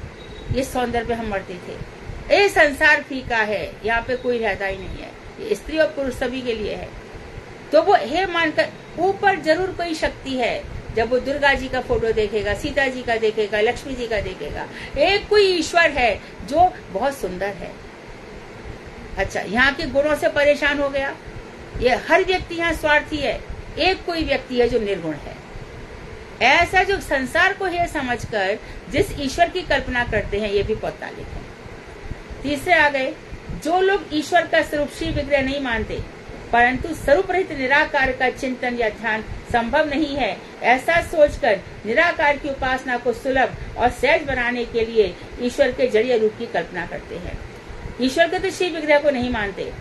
ये सौंदर्य पे हम मरते थे। ये संसार फीका है, यहाँ पे कोई रहता ही नहीं है, ये स्त्री और पुरुष सभी के लिए है। तो वो हे मानकर, ऊपर जरूर कोई शक्ति है। जब वो दुर्गा जी का फोटो देखेगा, सीता जी का देखेगा, लक्ष्मी जी का देखेगा, एक कोई ईश्वर है जो बहुत सुंदर है। अच्छा, यहाँ के गुणों से परेशान हो गया, ये हर व्यक्ति यहाँ स्वार्थी है, एक कोई व्यक्ति है जो निर्गुण है। ऐसा जो संसार को है समझकर जिस ईश्वर की कल्पना करते हैं, ये भी पौतालिक है। तीसरे आ गए, जो लोग ईश्वर का स्वरूप श्री विग्रह नहीं मानते, परंतु स्वरूप रहित निराकार का चिंतन या ध्यान संभव नहीं है, ऐसा सोचकर निराकार की उपासना को सुलभ और सहज बनाने के लिए ईश्वर के जड़ीय रूप की कल्पना करते हैं। ईश्वर के तो श्री विग्रह को नहीं मानते,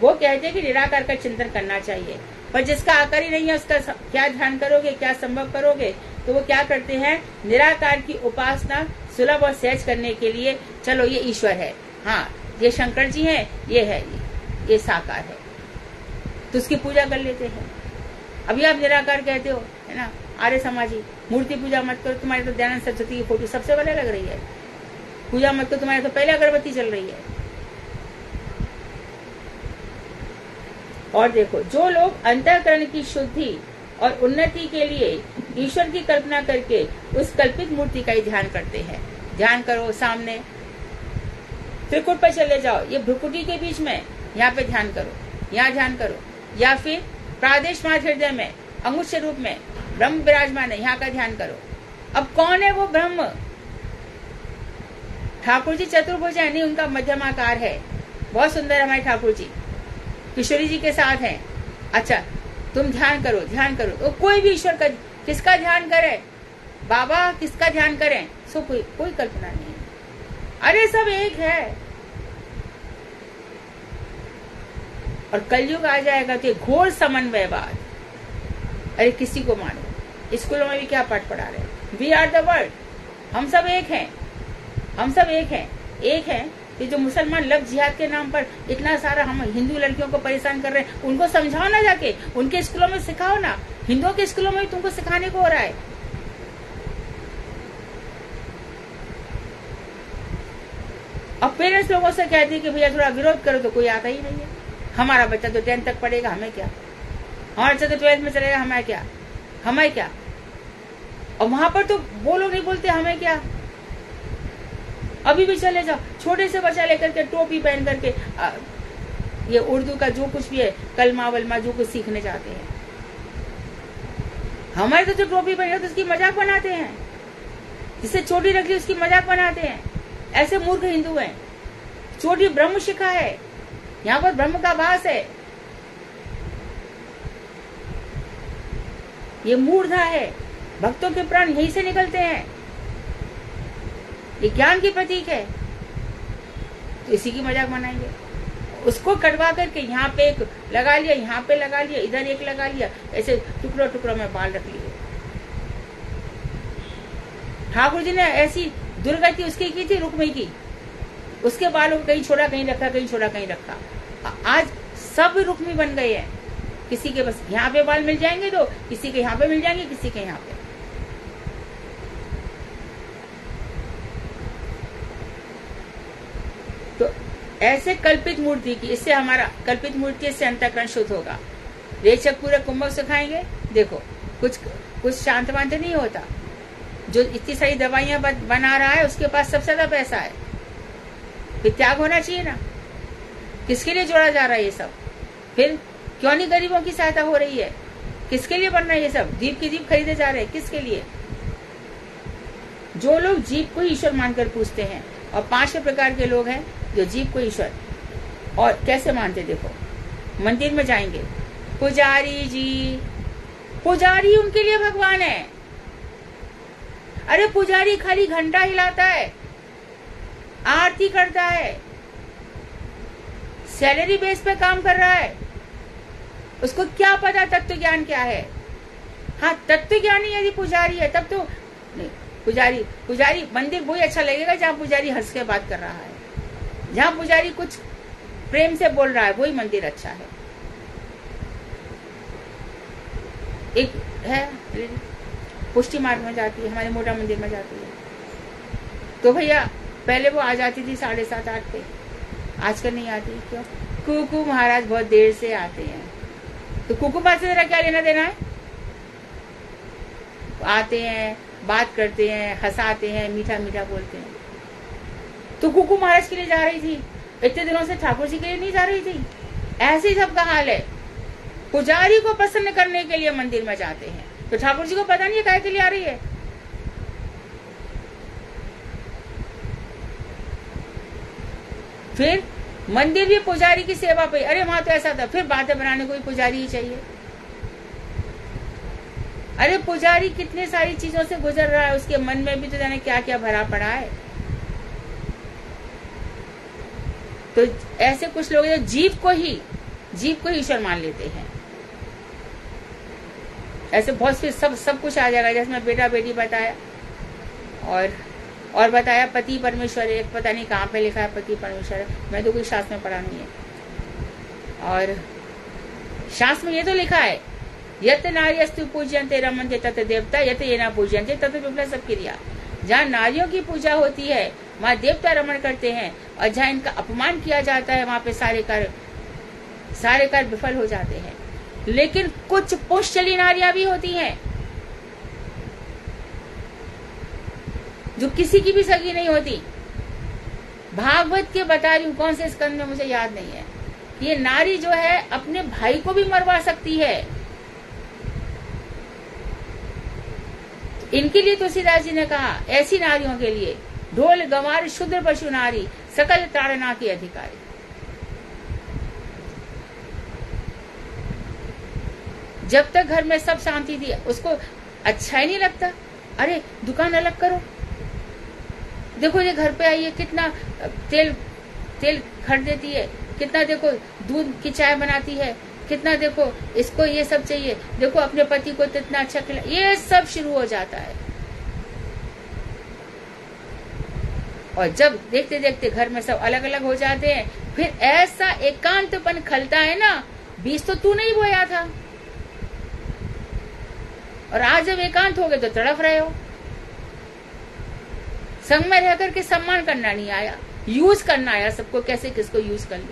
वो कहते हैं कि निराकार का चिंतन करना चाहिए, पर जिसका आकार ही नहीं है उसका क्या ध्यान करोगे, क्या संभव करोगे। तो वो क्या करते हैं, निराकार की उपासना सुलभ और सहज करने के लिए चलो ये ईश्वर है, हाँ ये शंकर जी हैं, ये है, ये साकार है, तो उसकी पूजा कर लेते हैं। अभी आप निराकार कहते हो, है ना, आर्य समाजी, मूर्ति पूजा मत करो, तुम्हारे तो दयानंद सरस्वती की फोटो सबसे पहले लग रही है, पूजा मत करो, तुम्हारे तो पहले अगरबत्ती चल रही है। और देखो, जो लोग अंतःकरण की शुद्धि और उन्नति के लिए ईश्वर की कल्पना करके उस कल्पित मूर्ति का ही ध्यान करते हैं, ध्यान करो सामने, त्रिकुट पर चले जाओ, ये भ्रुकुटी के बीच में, यहाँ पे ध्यान करो, यहाँ ध्यान करो, या फिर प्रादेश मात्र हृदय में अंगुष्ठ रूप में ब्रह्म विराजमान है, यहाँ का ध्यान करो। अब कौन है वो ब्रह्म? ठाकुर जी चतुर्भुज है नहीं, उनका मध्यमाकार है, बहुत सुंदर हमारे ठाकुर जी किशोरी जी के साथ हैं। अच्छा, तुम ध्यान करो, ध्यान करो, तो कोई भी ईश्वर का, किसका ध्यान करे बाबा, किसका ध्यान करें, सो कोई कल्पना नहीं है, अरे सब एक है। और कलयुग आ जाएगा तो घोर समन्वयवाद, अरे किसी को मानो, स्कूलों में भी क्या पाठ पढ़ा रहे हैं, वी आर द वर्ल्ड, हम सब एक हैं, हम सब एक हैं, एक हैं। ये जो मुसलमान लव जिहाद के नाम पर इतना सारा हम हिंदू लड़कियों को परेशान कर रहे हैं, उनको समझाओ ना, जाके उनके स्कूलों में सिखाओ ना, हिंदुओं के स्कूलों में भी तुमको सिखाने को हो रहा है। अब पेरेंट्स लोगों से कहते हैं कि भैया थोड़ा विरोध करो, तो कोई आता ही नहीं है। हमारा बच्चा तो 10th तक पढ़ेगा, हमें क्या, हमारा बच्चा तो 12th में चलेगा, हमें क्या, हमें क्या। और वहां पर तो वो लोग नहीं बोलते हमें क्या। अभी भी चले जाओ, छोटे से बच्चा लेकर के टोपी पहन करके ये उर्दू का जो कुछ भी है, कलमा वलमा जो कुछ सीखने जाते हैं, हमारे तो जो टोपी पहने तो उसकी मजाक बनाते हैं, जिससे चोटी रख ली उसकी मजाक बनाते हैं। ऐसे मूर्ख हिंदू हैं। चोटी ब्रह्म शिखा है, यहाँ पर ब्रह्म का वास है, ये मूर्धा है, भक्तों के प्राण यहीं से निकलते हैं, ये ज्ञान की प्रतीक है, तो इसी की मजाक बनाएंगे। उसको कटवा करके यहाँ पे एक लगा लिया, यहाँ पे लगा लिया, इधर एक लगा लिया, ऐसे टुकड़ों टुकड़ों में बाल रख लिए। ठाकुर जी ने ऐसी दुर्गति उसकी की थी, रुक्मिणी की, उसके बालों को कहीं छोड़ा कहीं रखा, कहीं छोड़ा कहीं रखा। आज सब रुक्मी बन गए हैं, किसी के बस यहाँ पे बाल मिल जाएंगे तो किसी के यहाँ पे मिल जाएंगे, किसी के यहाँ पे। तो ऐसे कल्पित मूर्ति की, इससे हमारा कल्पित मूर्ति से अंतःकरण शुद्ध होगा। रेचक पूरे कुंभक सिखाएंगे, देखो कुछ शांत वांत नहीं होता। जो इतनी सारी दवाइयां बना रहा है उसके पास सबसे ज्यादा पैसा है, फिर त्याग होना चाहिए ना। किसके लिए जोड़ा जा रहा है ये सब? फिर क्यों नहीं गरीबों की सहायता हो रही है? किसके लिए बन रहा है ये सब? जीव की जीव खरीदे जा रहे हैं, किसके लिए? जो लोग जीव को ईश्वर मानकर पूछते हैं, और 5 प्रकार के लोग हैं जो जीव को ईश्वर और कैसे मानते। देखो, मंदिर में जाएंगे, पुजारी जी, पुजारी उनके लिए भगवान है। अरे पुजारी खाली घंटा हिलाता है, आरती करता है, सैलरी बेस पे काम कर रहा है, उसको क्या पता तत्व ज्ञान क्या है? हाँ, तत्व ज्ञानी यदि पुजारी है तब तो नहीं। पुजारी मंदिर वही अच्छा लगेगा जहाँ पुजारी हंस के बात कर रहा है, जहाँ पुजारी कुछ प्रेम से बोल रहा है, वही मंदिर अच्छा है। एक है पुष्टि मार्ग में जाती है, हमारे मोटा मंदिर में जाती है, तो भैया पहले वो आ जाती थी 7:30-8 पे, आजकल नहीं आती। क्यों? कुकू महाराज बहुत देर से आते हैं। तो कुकू महाराज से जरा क्या लेना देना है? आते हैं, बात करते हैं, हंसाते हैं, मीठा मीठा बोलते हैं। तो कुकू महाराज के लिए जा रही थी, इतने दिनों से ठाकुर जी के लिए नहीं जा रही थी। ऐसे ही सबका हाल है, पुजारी को प्रसन्न करने के लिए मंदिर में जाते हैं, तो ठाकुर जी को पता नहीं है काहे के लिए आ रही है। फिर मंदिर भी पुजारी की सेवा पे, अरे वहां तो ऐसा था, फिर बातें बनाने को भी पुजारी ही चाहिए। अरे पुजारी कितने सारी चीजों से गुजर रहा है, उसके मन में भी तो जाने क्या क्या भरा पड़ा है। तो ऐसे कुछ लोग जो जीव को ही ईश्वर मान लेते हैं, ऐसे बहुत से सब कुछ आ जाएगा, जैसे मैं बेटा बेटी बताया, और और बताया पति परमेश्वर है, पता नहीं कहाँ पे लिखा है पति परमेश्वर है, मैं तो कोई शास्त्र में पढ़ा नहीं है। और शास्त्र में ये तो लिखा है यत नार्यस्तु पूज्यन्ते रमन्ते तत् देवता यत ये ना पूज्यन्ते तत् विफला सब क्रिया। जहाँ नारियों की पूजा होती है वहाँ देवता रमण करते हैं, और जहाँ इनका अपमान किया जाता है वहाँ पे सारे कार्य विफल हो जाते हैं। लेकिन कुछ पुष्टली नारियां भी होती हैं जो किसी की भी सगी नहीं होती। भागवत के बता रही हूँ, कौन से स्कंद में मुझे याद नहीं है। ये नारी जो है अपने भाई को भी मरवा सकती है। इनके लिए तुलसीदास जी ने कहा ऐसी नारियों के लिए ढोल गंवार शुद्र पशु नारी सकल ताड़ना की अधिकारी। जब तक घर में सब शांति थी उसको अच्छा ही नहीं लगता, अरे दुकान अलग करो, देखो ये घर पे आई है कितना तेल खरीद देती है, कितना देखो दूध की चाय बनाती है, कितना देखो इसको ये सब चाहिए, देखो अपने पति को कितना अच्छा खिला, ये सब शुरू हो जाता है। और जब देखते देखते घर में सब अलग अलग हो जाते हैं, फिर ऐसा एकांतपन खलता है ना, बीज तो तू नहीं बोया था, और आज जब एकांत हो गए तो तड़फ रहे हो। संग में रह करके सम्मान करना नहीं आया, यूज करना आया सबको, कैसे किसको यूज कर लूं।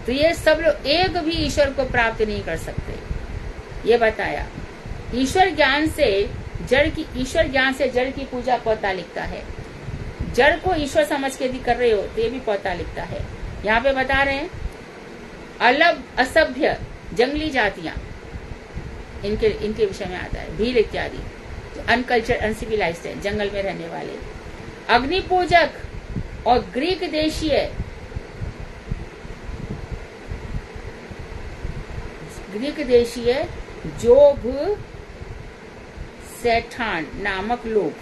तो ये सब लोग एक भी ईश्वर को प्राप्त नहीं कर सकते। ये बताया ईश्वर ज्ञान से जड़ की पूजा पौतालिकता है। जड़ को ईश्वर समझ के यदि कर रहे हो तो ये भी पौतालिकता है। यहाँ पे बता रहे हैं अलग असभ्य जंगली जातियां, इनके विषय में आता है, भील इत्यादि, अनकल्चर अनसिविलाइज्ड है, जंगल में रहने वाले, अग्नि पूजक और ग्रीक देशीय जोभ सेठान नामक लोग,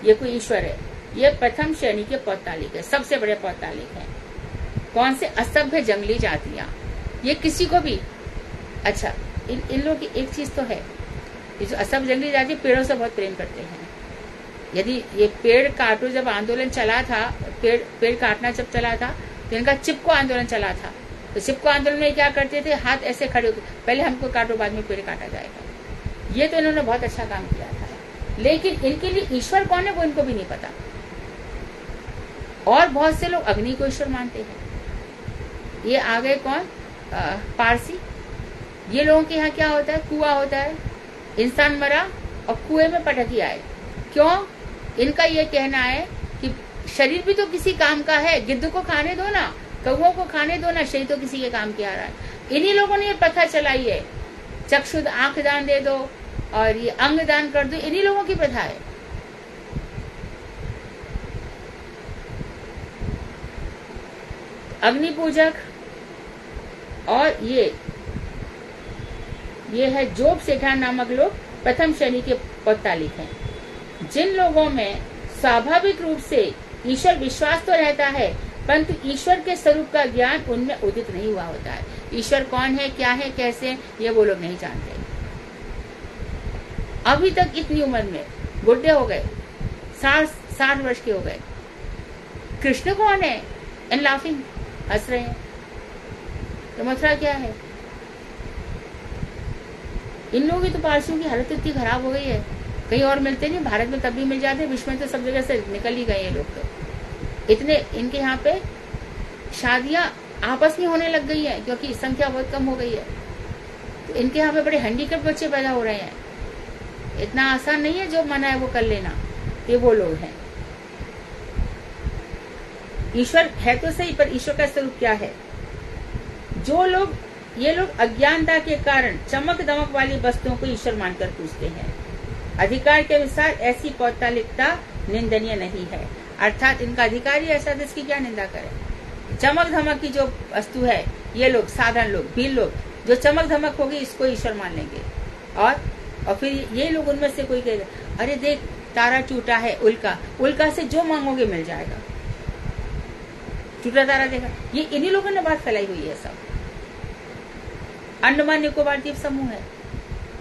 ये कोई ईश्वर है, ये प्रथम श्रेणी के पौतालिक है, सबसे बड़े पौतालिक है। कौन से? असभ्य जंगली जातियां। ये किसी को भी अच्छा, इन लोगों की एक चीज तो है, ये जो असभ्य जंगली जाति पेड़ों से बहुत प्रेम करते हैं। यदि ये पेड़ काटो जब आंदोलन चला था, पेड़ काटना जब चला था तो इनका चिपको आंदोलन चला था। तो चिपको आंदोलन में क्या करते थे, हाथ ऐसे खड़े होते, पहले हमको काटो बाद में पेड़ काटा जाएगा। ये तो इन्होंने बहुत अच्छा काम किया था। लेकिन इनके लिए ईश्वर कौन है वो इनको भी नहीं पता। और बहुत से लोग अग्नि को ईश्वर मानते हैं। ये आ गए कौन? पारसी। ये लोगों के यहाँ क्या होता है, कुआं होता है, इंसान मरा और कुएं में पटक आए। क्यों? इनका ये कहना है कि शरीर भी तो किसी काम का है, गिद्ध को खाने दो ना, कौओं को खाने दो ना, शरीर तो किसी के काम के आ रहा है। इन्हीं लोगों ने ये प्रथा चलाई है, चक्षुद आंख दान दे दो और ये अंग दान कर दो, इन्हीं लोगों की प्रथा है। अग्नि पूजक और ये है जोब सेठान नामक लोग प्रथम श्रेणी के पौतालिक हैं। जिन लोगों में स्वाभाविक रूप से ईश्वर विश्वास तो रहता है, परंतु ईश्वर के स्वरूप का ज्ञान उनमें उदित नहीं हुआ होता है। ईश्वर कौन है, क्या है, कैसे, ये वो लोग नहीं जानते। अभी तक इतनी उम्र में बुढ़े हो गए, 60 वर्ष के हो गए, कृष्ण कौन है, एंड लाफिंग, हंस रहे हैं। तो मथुरा क्या है? इन लोगों की तो पारसियों की हालत इतनी खराब हो गई है, कहीं और मिलते नहीं, भारत में तब भी मिल जाते, विश्व में तो सब जगह से निकल ही गए ये लोग। तो इतने इनके यहाँ पे शादियां आपस में होने लग गई है क्योंकि संख्या बहुत कम हो गई है। तो इनके यहाँ पे बड़े हैंडीकैप बच्चे पैदा हो रहे हैं। इतना आसान नहीं है, जो मना है वो कर लेना। ये वो लोग हैं। ईश्वर है तो सही, पर ईश्वर का स्वरूप क्या है? ये लोग अज्ञानता के कारण चमक दमक वाली वस्तुओं को ईश्वर मानकर पूजते हैं। अधिकार के अनुसार ऐसी पौतालिकता निंदनीय नहीं है, अर्थात इनका अधिकारी ऐसा तो इसकी क्या निंदा करे। चमक धमक की जो वस्तु है, ये लोग साधारण लोग, भील लोग, जो चमक धमक होगी इसको ईश्वर मान लेंगे। और फिर ये लोग उनमें से कोई कहेगा अरे देख तारा टूटा है, उल्का से जो मांगोगे मिल जाएगा, टूटा तारा देखा। ये इन्हीं लोगों ने बात फैलाई हुई है। सब अंडमान निकोबार द्वीप समूह है,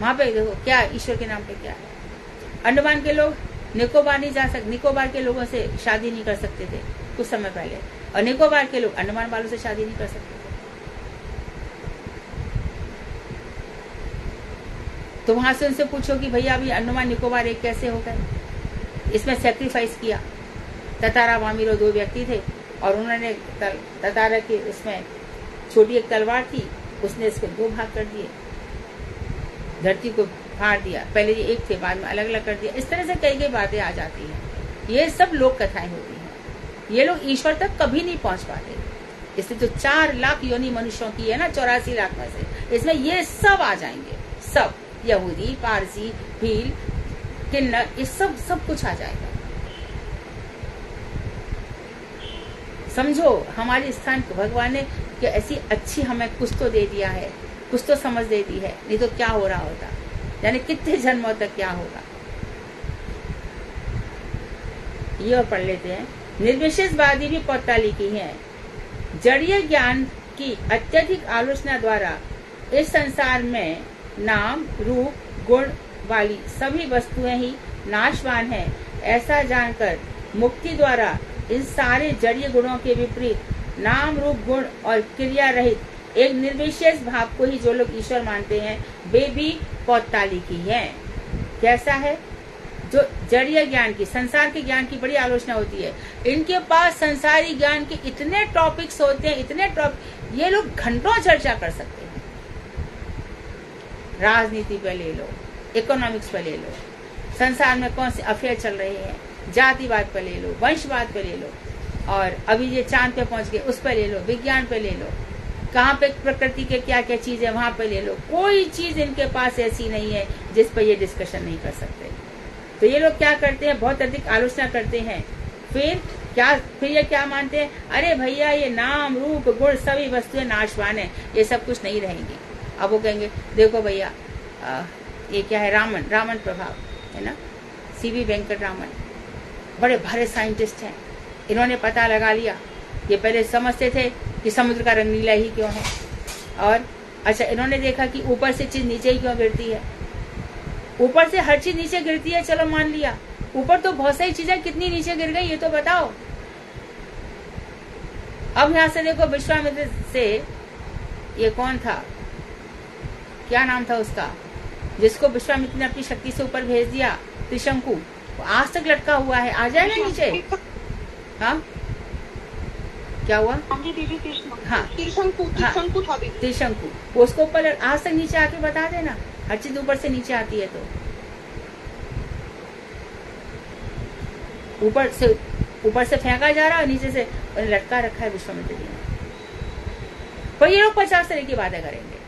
वहां पे देखो क्या ईश्वर के नाम पे क्या है। अंडमान के लोग निकोबार नहीं जा सकते, निकोबार के लोगों से शादी नहीं कर सकते थे कुछ समय पहले, और निकोबार के लोग अंडमान वालों से शादी नहीं कर सकते थे। तो वहां से उनसे पूछो कि भैया अभी अंडमान निकोबार एक कैसे हो गए। इसमें सेक्रीफाइस किया। ततारा वामिरो 2 व्यक्ति थे और उन्होंने ततारा के उसमें छोटी एक तलवार थी, उसने इसको 2 भाग कर दिए, धरती को फाड़ दिया। पहले ये एक थे, बाद में अलग अलग कर दिया। इस तरह से कई कई बातें आ जाती हैं। ये सब लोक कथाएं होती हैं। ये लोग ईश्वर तक कभी नहीं पहुंच पाते। इसलिए जो 4 लाख योनि मनुष्यों की है ना, 84 लाख में से, इसमें ये सब आ जाएंगे। सब यहूदी, पारसी, भील, किन्नर, ये सब कुछ आ जाएगा। समझो हमारे स्थान भगवान ने कि ऐसी अच्छी हमें कुछ तो दे दिया है, कुछ तो समझ दे दी है, नहीं तो क्या हो रहा होता, यानी कितने जन्मों तक क्या होगा। ये और पढ़ लेते हैं। निर्विशेषवादी भी पौताली की है। जड़ीय ज्ञान की अत्यधिक आलोचना द्वारा इस संसार में नाम रूप गुण वाली सभी वस्तुएं ही नाशवान हैं, ऐसा जानकर मुक्ति द्वारा इन सारे जड़ीय गुणों के विपरीत नाम रूप गुण और क्रिया रहित एक निर्विशेष भाव को ही जो लोग ईश्वर मानते हैं, वे भी पौताली की हैं। कैसा है? जो जड़ीय ज्ञान की, संसार के ज्ञान की बड़ी आलोचना होती है। इनके पास संसारी ज्ञान के इतने टॉपिक्स होते हैं, इतने टॉपिक, ये लोग घंटों चर्चा कर सकते हैं। राजनीति पे ले लो, इकोनॉमिक्स पे ले लो, संसार में कौन से अफेयर चल रहे हैं, जातिवाद पे ले लो, वंशवाद पे ले लो, और अभी ये चांद पे पहुंच गए उस पे ले लो, विज्ञान पे ले लो, कहाँ पे प्रकृति के क्या क्या चीज है वहां पे ले लो। कोई चीज इनके पास ऐसी नहीं है जिस पर ये डिस्कशन नहीं कर सकते। तो ये लोग क्या करते हैं, बहुत अधिक आलोचना करते हैं। फिर ये क्या मानते हैं, अरे भैया ये नाम रूप गुण सभी वस्तुएं नाशवान है, ये सब कुछ नहीं रहेंगी। अब वो कहेंगे देखो भैया ये क्या है, रामन प्रभाव है ना, सीवी वेंकट रामन बड़े भारे साइंटिस्ट हैं। इन्होंने पता लगा लिया, ये पहले समझते थे कि समुद्र का रंग नीला ही क्यों है, और अच्छा इन्होंने देखा कि ऊपर से चीज नीचे ही क्यों गिरती है। ऊपर से हर चीज नीचे गिरती है, चलो मान लिया, ऊपर तो बहुत सारी चीजें कितनी नीचे गिर गई ये तो बताओ। अब यहां से देखो विश्वामित्र से ये कौन था, क्या नाम था उसका, जिसको विश्वामित्र ने अपनी शक्ति से ऊपर भेज दिया, त्रिशंकु, आज तक लटका हुआ है, आ जाए ना नीचे। हाँ क्या हुआ? हाँ त्रिशंकु, उसको ऊपर आज तक नीचे आके बता देना, हर चीज ऊपर से नीचे आती है। तो ऊपर से फेंका जा रहा है, नीचे से लटका रखा है विश्वामित्र जी ने। पर ये लोग 50 तरह की बातें करेंगे,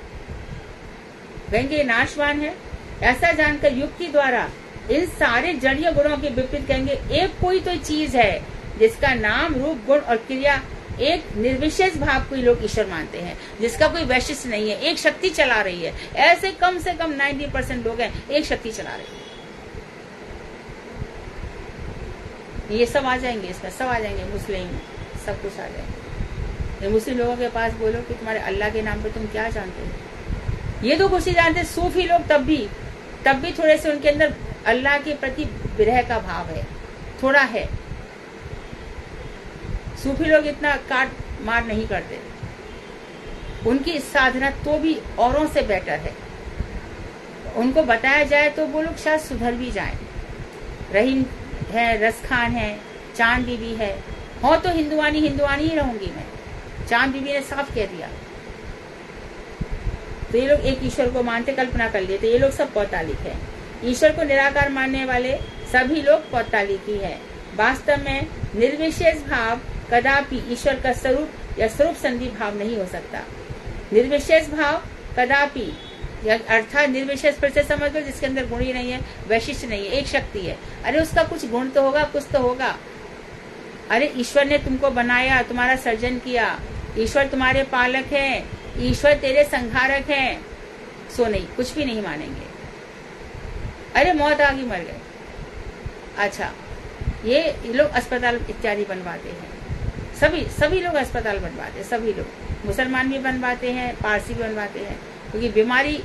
कहेंगे नाशवान है, ऐसा जानकर युक्ति द्वारा इन सारे जड़ीय गुणों के विपरीत कहेंगे एक कोई तो चीज है जिसका नाम रूप गुण और क्रिया एक निर्विशेष भाव को लोग ईश्वर मानते हैं, जिसका कोई वैशिष्ट नहीं है, एक शक्ति चला रही है। ऐसे कम से कम 90% लोग हैं, एक शक्ति चला रही है। ये सब आ जाएंगे, इसमें सब आ जाएंगे, मुस्लिम सब कुछ आ जाएंगे। मुस्लिम लोगों के पास बोलो कि तुम्हारे अल्लाह के नाम पे तुम क्या जानते हो, ये तो कुछ ही जानते। सूफी लोग तब भी थोड़े से उनके अंदर अल्लाह के प्रति विरह का भाव है, थोड़ा है। सूफी लोग इतना काट मार नहीं करते, उनकी साधना तो भी औरों से बेटर है। उनको बताया जाए तो वो लोग शायद सुधर भी जाएं। रहीम है, रस खान है, चांद बीबी है, हो तो हिंदुआनी ही रहूंगी मैं, चांद बीबी ने साफ कह दिया। तो ये लोग एक ईश्वर को मानते, कल्पना कर लेते, ये लोग सब पौतालिक है। ईश्वर को निराकार मानने वाले सभी लोग पौतालिकी है। वास्तव में निर्विशेष भाव कदापि ईश्वर का स्वरूप या स्वरूप संधि भाव नहीं हो सकता। निर्विशेष भाव कदापि, अर्थात निर्विशेष फिर से समझ लो जिसके अंदर गुण ही नहीं है, वैशिष्ट नहीं है, एक शक्ति है। अरे उसका कुछ गुण तो होगा, कुछ तो होगा। अरे ईश्वर ने तुमको बनाया, तुम्हारा सर्जन किया, ईश्वर तुम्हारे पालक है, ईश्वर तेरे संहारक है, सो नहीं, कुछ भी नहीं मानेंगे। अरे मौत आ गई, मर गए। अच्छा ये लोग अस्पताल इत्यादि बनवाते हैं, सभी लोग अस्पताल बनवाते हैं, सभी लोग, मुसलमान भी बनवाते हैं, पारसी भी बनवाते हैं, क्योंकि बीमारी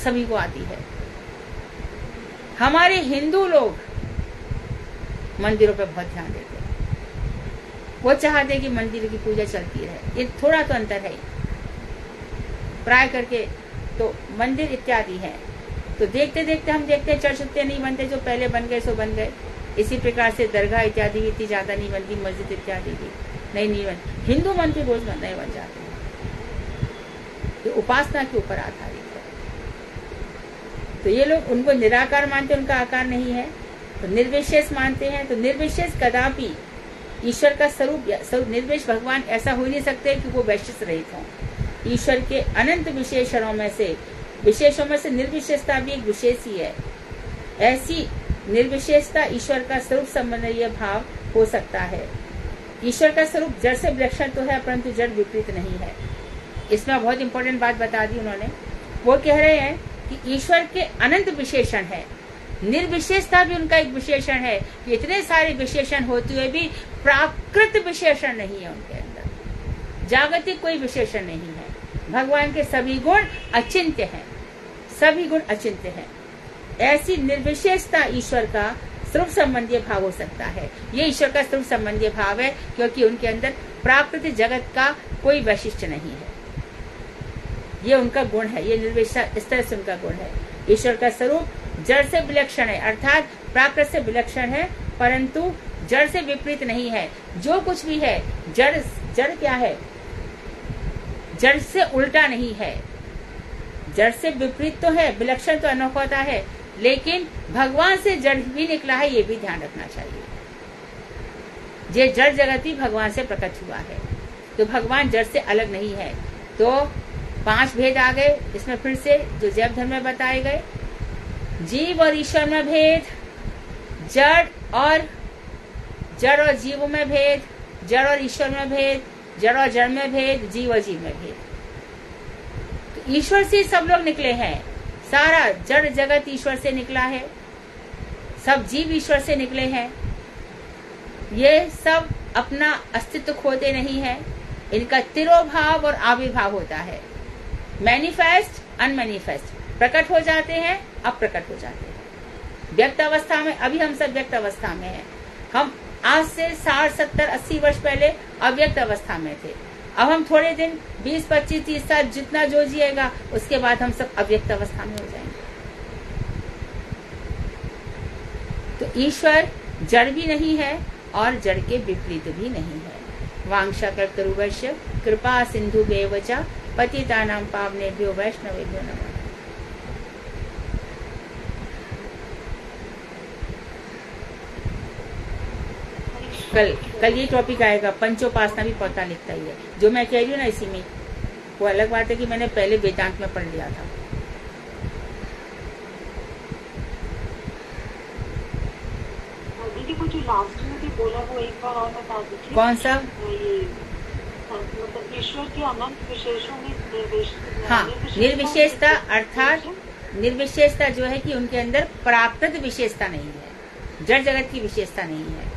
सभी को आती है। हमारे हिंदू लोग मंदिरों पे बहुत ध्यान देते हैं। वो चाहते हैं कि मंदिर की पूजा चलती रहे। ये थोड़ा तो अंतर है प्राय करके। तो मंदिर इत्यादि है, तो देखते देखते हम देखते हैं चर्च उतने नहीं बनते, जो पहले बन गए सो बन गए। इसी प्रकार से दरगाह इत्यादि भी इतनी ज्यादा नहीं बनती, मस्जिद इत्यादि भी नहीं बन। हिंदू मंदिर रोज नए बन जाते हैं। ये उपासना के ऊपर आधारित है। तो ये लोग उनको निराकार मानते हैं, उनका आकार नहीं है, तो निर्विशेष मानते हैं। तो निर्विशेष कदापि ईश्वर का स्वरूप निर्विशेष भगवान ऐसा हो नहीं सकते कि वो वैशिष्ट रहित हो। ईश्वर के अनंत विशेषणों में से निर्विशेषता भी एक विशेष ही है। ऐसी निर्विशेषता ईश्वर का स्वरूप संबंधी भाव हो सकता है। ईश्वर का स्वरूप जड़ से विलक्षण तो है, परंतु जड़ विपरीत नहीं है। इसमें बहुत इंपॉर्टेंट बात बता दी उन्होंने। वो कह रहे हैं कि ईश्वर के अनंत विशेषण है, निर्विशेषता भी उनका एक विशेषण है कि इतने सारे विशेषण होते हुए भी प्राकृत विशेषण नहीं है उनके अंदर, जागतिक कोई विशेषण नहीं है। भगवान के सभी गुण अचिंत्य हैं, सभी गुण अचिंत्य हैं। ऐसी निर्विशेषता ईश्वर का स्वरूप संबंधी भाव हो सकता है। ये ईश्वर का स्वरूप संबंधी भाव है, क्योंकि उनके अंदर प्राकृतिक जगत का कोई वैशिष्ट्य नहीं है। ये उनका गुण है, ये निर्विशेषता इस तरह से उनका गुण है। ईश्वर का स्वरूप जड़ से विलक्षण है, अर्थात प्राकृत से विलक्षण है, परंतु जड़ से विपरीत नहीं है। जो कुछ भी है जड़ क्या है? जड़ से उल्टा नहीं है। जड़ से विपरीत तो है, विलक्षण तो अनोखा है, लेकिन भगवान से जड़ भी निकला है, ये भी ध्यान रखना चाहिए। ये जड़ जगत ही भगवान से प्रकट हुआ है, तो भगवान जड़ से अलग नहीं है। तो 5 भेद आ गए इसमें फिर से, जो जैव धर्म में बताए गए। जीव और ईश्वर में भेद, जड़ और जीव में भेद, जड़ और ईश्वर में भेद, जड़ और जड़ में भेद, जीव और जीव में भेद। तो ईश्वर से सब लोग निकले हैं, सारा जड़ जगत ईश्वर से निकला है, सब जीव ईश्वर से निकले हैं। ये सब अपना अस्तित्व खोते नहीं है, इनका तिरोभाव और आविर्भाव होता है। मैनिफेस्ट अनमैनिफेस्ट, प्रकट हो जाते हैं, अप्रकट हो जाते हैं। व्यक्त अवस्था में, अभी हम सब व्यक्त अवस्था में हैं। हम आज से 60, 70, 80 वर्ष पहले अव्यक्त अवस्था में थे। अब हम थोड़े दिन 20, 25, 30 साल जितना जो जिएगा, उसके बाद हम सब अव्यक्त अवस्था में हो जाएंगे। तो ईश्वर जड़ भी नहीं है और जड़ के विपरीत भी नहीं है। वांछाकल्पतरुभ्यश्च कृपा सिन्धुभ्येव च पतितानां पावनेभ्यो वैष्णवेभ्यो नमः। कल ये टॉपिक आएगा, पंचोपासना भी पौधा लिखता ही है। जो मैं कह रही हूँ ना, इसी में वो अलग बात है कि मैंने पहले वेदांत में पढ़ लिया था। दीदी को जो लास्ट में भी बोला वो एक बार और बता दीजिए। कौन सा? ये मतलब ईश्वर के अनंत विशेषों में हाँ, निर्विशेषता, अर्थात निर्विशेषता जो है कि उनके अंदर प्राकृत विशेषता नहीं है, जड़ जगत की विशेषता नहीं है।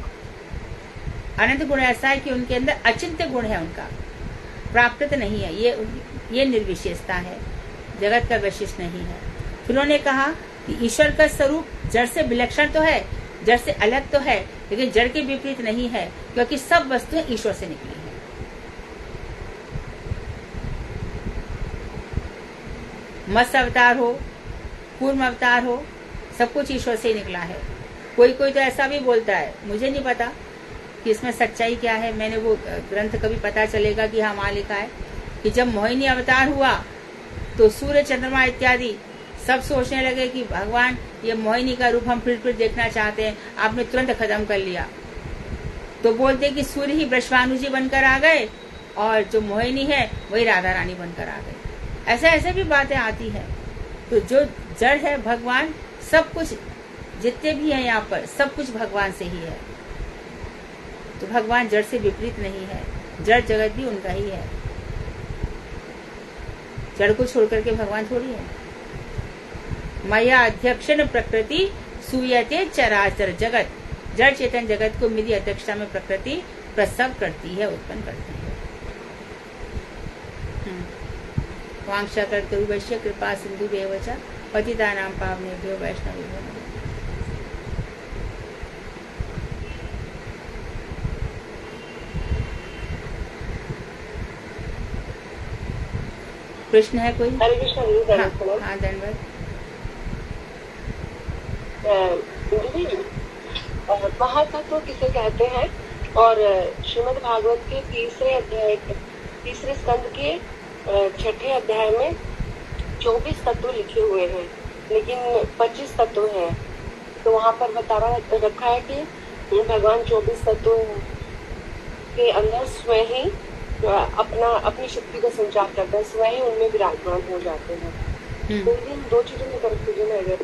अनंत गुण ऐसा है कि उनके अंदर अचिंत्य गुण है, उनका प्राकृत नहीं है। ये निर्विशेषता है, जगत का वैशिष्ट नहीं है। फिर उन्होंने कहा कि ईश्वर का स्वरूप जड़ से विलक्षण तो है, जड़ से अलग तो है, लेकिन जड़ के विपरीत नहीं है, क्योंकि सब वस्तुएं ईश्वर से निकली हैं। मत्स्य अवतार हो, कूर्म अवतार हो, सब कुछ ईश्वर से ही निकला है। कोई तो ऐसा भी बोलता है, मुझे नहीं पता कि इसमें सच्चाई क्या है। मैंने वो ग्रंथ कभी पता चलेगा कि हाँ वहाँ लिखा है कि जब मोहिनी अवतार हुआ तो सूर्य चंद्रमा इत्यादि सब सोचने लगे कि भगवान ये मोहिनी का रूप हम फिर देखना चाहते हैं, आपने तुरंत खत्म कर लिया। तो बोलते कि सूर्य ही वृषभानु जी बनकर आ गए और जो मोहिनी है वही राधा रानी बनकर आ गई। ऐसे भी बातें आती है। तो जो जड़ है भगवान, सब कुछ जितने भी है यहाँ पर सब कुछ भगवान से ही है। तो भगवान जड़ से विपरीत नहीं है, जड़ जगत भी उनका ही है। जड़ को छोड़ करके भगवान थोड़ी है। मया अध्यक्षण प्रकृति सूयते चराचर जगत, जड़ चेतन जगत को मेरी अध्यक्षता में प्रकृति प्रसव करती है, उत्पन्न करती है। वांछाकल्पतरुभ्यश्च कृपा सिन्धुभ्येव च पतितानां पावनेभ्यो वैष्णवेभ्यो नमः। प्रश्न है कोई? हरे कृष्ण दीदी। हाँ हाँ धन्यवाद। दीदी महातत्व किसे कहते हैं? और श्रीमद् भागवत के तीसरे स्कंद के छठे अध्याय में 24 तत्व लिखे हुए हैं, लेकिन 25 तत्व हैं। तो वहाँ पर रखा है कि भगवान 24 तत्व के अंदर स्वयं ही अपनी शक्ति का संचार करता है, स्वयं ही उनमें विराजमान हो जाते हैं। तो इन दो चीजों में कंफ्यूजन है। अगर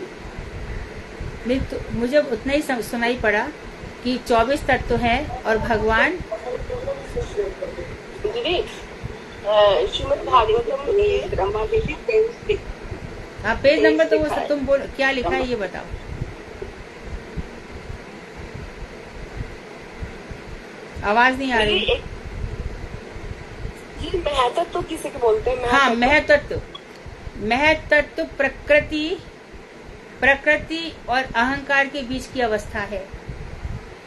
नहीं तो मुझे उतना ही सुनाई पड़ा कि 24 तत्व हैं और भगवान श्रीमद् भागवतम ब्रह्मा देवी। हाँ पेज नंबर तो वो सब तुम बोल क्या लिखा है ये बताओ। आवाज नहीं आ रही। जी महतत्व किसे बोलते हैं? हाँ महतत्व। महतत्व प्रकृति और अहंकार के बीच की अवस्था है।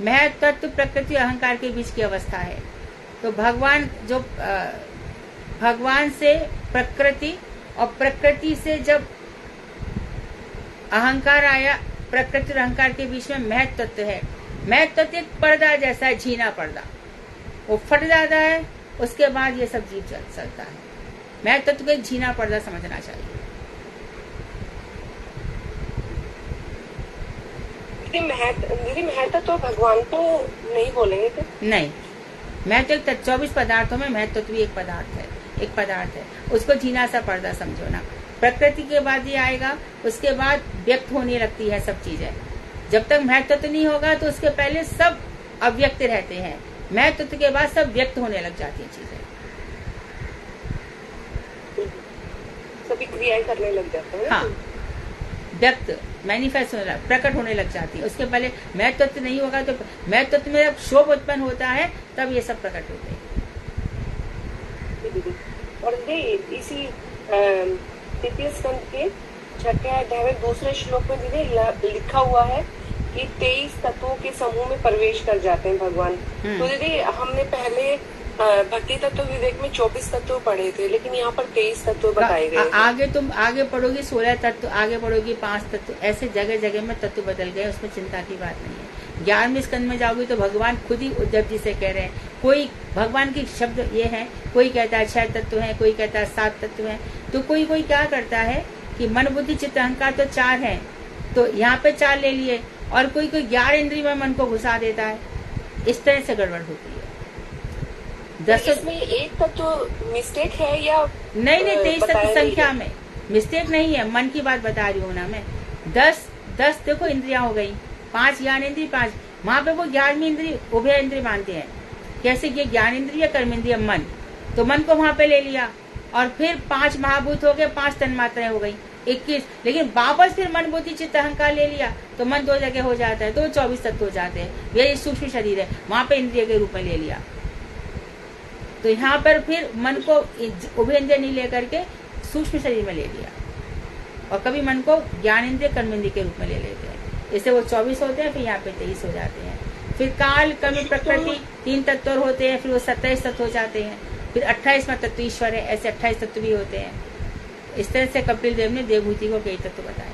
महतत्व प्रकृति और अहंकार के बीच की अवस्था है। तो भगवान से प्रकृति और प्रकृति से जब अहंकार आया, प्रकृति और अहंकार के बीच में महतत्व है। महतत्व एक पर्दा जैसा है, झीना पर्दा, वो फट जाता है, उसके बाद ये सब जीव चलता है। महतत्व को एक झीना पर्दा समझना चाहिए। दीदी महत्व तो भगवान को नहीं बोलेंगे क्या? नहीं, महत्व 24 पदार्थों में महत्व भी एक पदार्थ है, उसको झीना सा पर्दा समझो ना। प्रकृति के बाद ये आएगा, उसके बाद व्यक्त होने लगती है सब चीजें। जब तक महत्व नहीं होगा तो उसके पहले सब अव्यक्त रहते हैं, महत्व के बाद सब व्यक्त होने लग जाती है चीजें, सभी क्रियाएं करने लग जाते हैं। हाँ व्यक्त मैनिफेस्ट होने लग, प्रकट होने लग जाती है। उसके पहले महत्व नहीं होगा तो महत्व में जब शोभ उत्पन्न होता है तब ये सब प्रकट होते हैं। और इसी तृतीय स्कंद के छठे अध्याय में दूसरे श्लोक में दीदी लिखा हुआ है कि 23 तत्वों के समूह में प्रवेश कर जाते हैं भगवान। तो दीदी हमने पहले भक्ति तत्व विवेक में 24 तत्व पढ़े थे, लेकिन यहाँ पर 23 तत्व बताए गए। आगे तुम आगे पढ़ोगी 16 तत्व, आगे पढ़ोगी 5 तत्व, ऐसे जगह जगह में तत्व बदल गए, उसमें चिंता की बात नहीं है। 11वें स्कंद में जाओगी तो भगवान खुद ही उद्धव जी से कह रहे हैं, कोई भगवान के शब्द ये है, कोई कहता है 6 तत्व है, कोई कहता है 7 तत्व है। तो कोई क्या करता है कि मन बुद्धि चित्त अहंकार तो 4 है, तो यहाँ पे 4 ले लिए, और कोई 11 इंद्रिय में मन को घुसा देता है। इस तरह से गड़बड़ होती है। इसमें एक तत्व मिस्टेक है या नहीं 23 तत्व संख्या में मिस्टेक नहीं है, मन की बात बता रही हूँ ना मैं। 10 देखो इंद्रियां हो गई, 5 ज्ञान इंद्रिय, 5 वहां पे वो 11वीं इंद्रिय उभय इंद्रिय मानते हैं। कैसे ये ज्ञान इंद्रिय या कर्म इंद्रिय मन, तो मन को वहां पे ले लिया, और फिर 5 महाभूत हो गए, 5 तन्मात्राएं हो गई, 21। लेकिन वापस फिर मन बुद्धि चित्त अहंकार ले लिया तो मन 2 जगह हो जाता है, तो 24 तत्व हो जाते हैं। ये सूक्ष्म शरीर है, वहां पे इंद्रिय के रूप में ले लिया। तो यहाँ पर फिर मन को उभय इंद्रिय नहीं लेकर के सूक्ष्म शरीर में ले लिया, और कभी मन को ज्ञान इंद्रिय कर्म इंद्रिय के रूप में ले लेते हैं। इससे वो 24 होते हैं, फिर यहाँ पे 23 हो जाते हैं। फिर काल कर्म प्रकृति 3 तत्व होते हैं, फिर वो 27 तत्व हो जाते हैं। फिर 28वां तत्व ईश्वर है, ऐसे 28 तत्व भी होते हैं। इस तरह से कपिल देव ने देवभूति को कई तत्व बताए।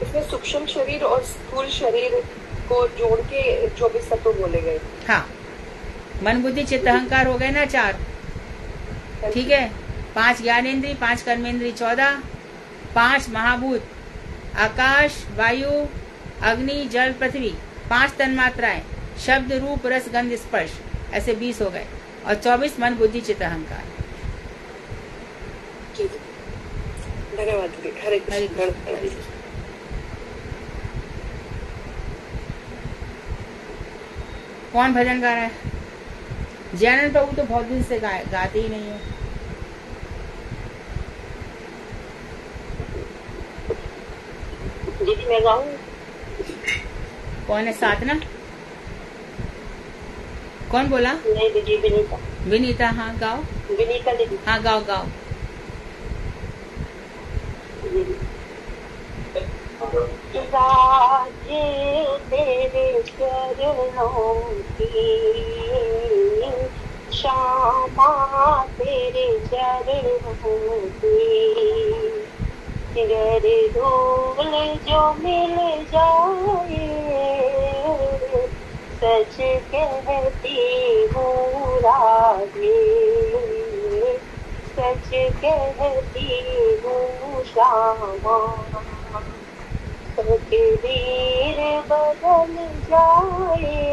इसमें सूक्ष्म शरीर और स्थूल शरीर को जोड़ के 24 तत्व बोले गए। हाँ, मन बुद्धि चित्त अहंकार हो गए ना 4, ठीक है। 5 ज्ञानेन्द्रिय, 5 कर्मेंद्रिय 14, 5 महाभूत आकाश वायु अग्नि जल पृथ्वी, 5 तन्मात्राएं शब्द रूप रस गंध स्पर्श, ऐसे 20 हो गए, और 24 मन बुद्धि चित्त अहंकार। धन्यवाद। हरे कृष्ण। कौन भजन गा रहा है? जैनन प्रभु तो बहुत दिन से गाते ही नहीं है। दीदी मैं गाऊं? कौन है साथ ना? कौन बोला? नहीं दीदी विनीता। विनीता, हाँ गाओ। विनीता दीदी। हाँ गाओ गाओ। राजे तेरे चरणों की श्यामा तेरे चरणों की गर धूल जो मिल जाए, सच कहती हूँ राधे, सच कहती हूँ श्यामा। तकदीर बदल जाए,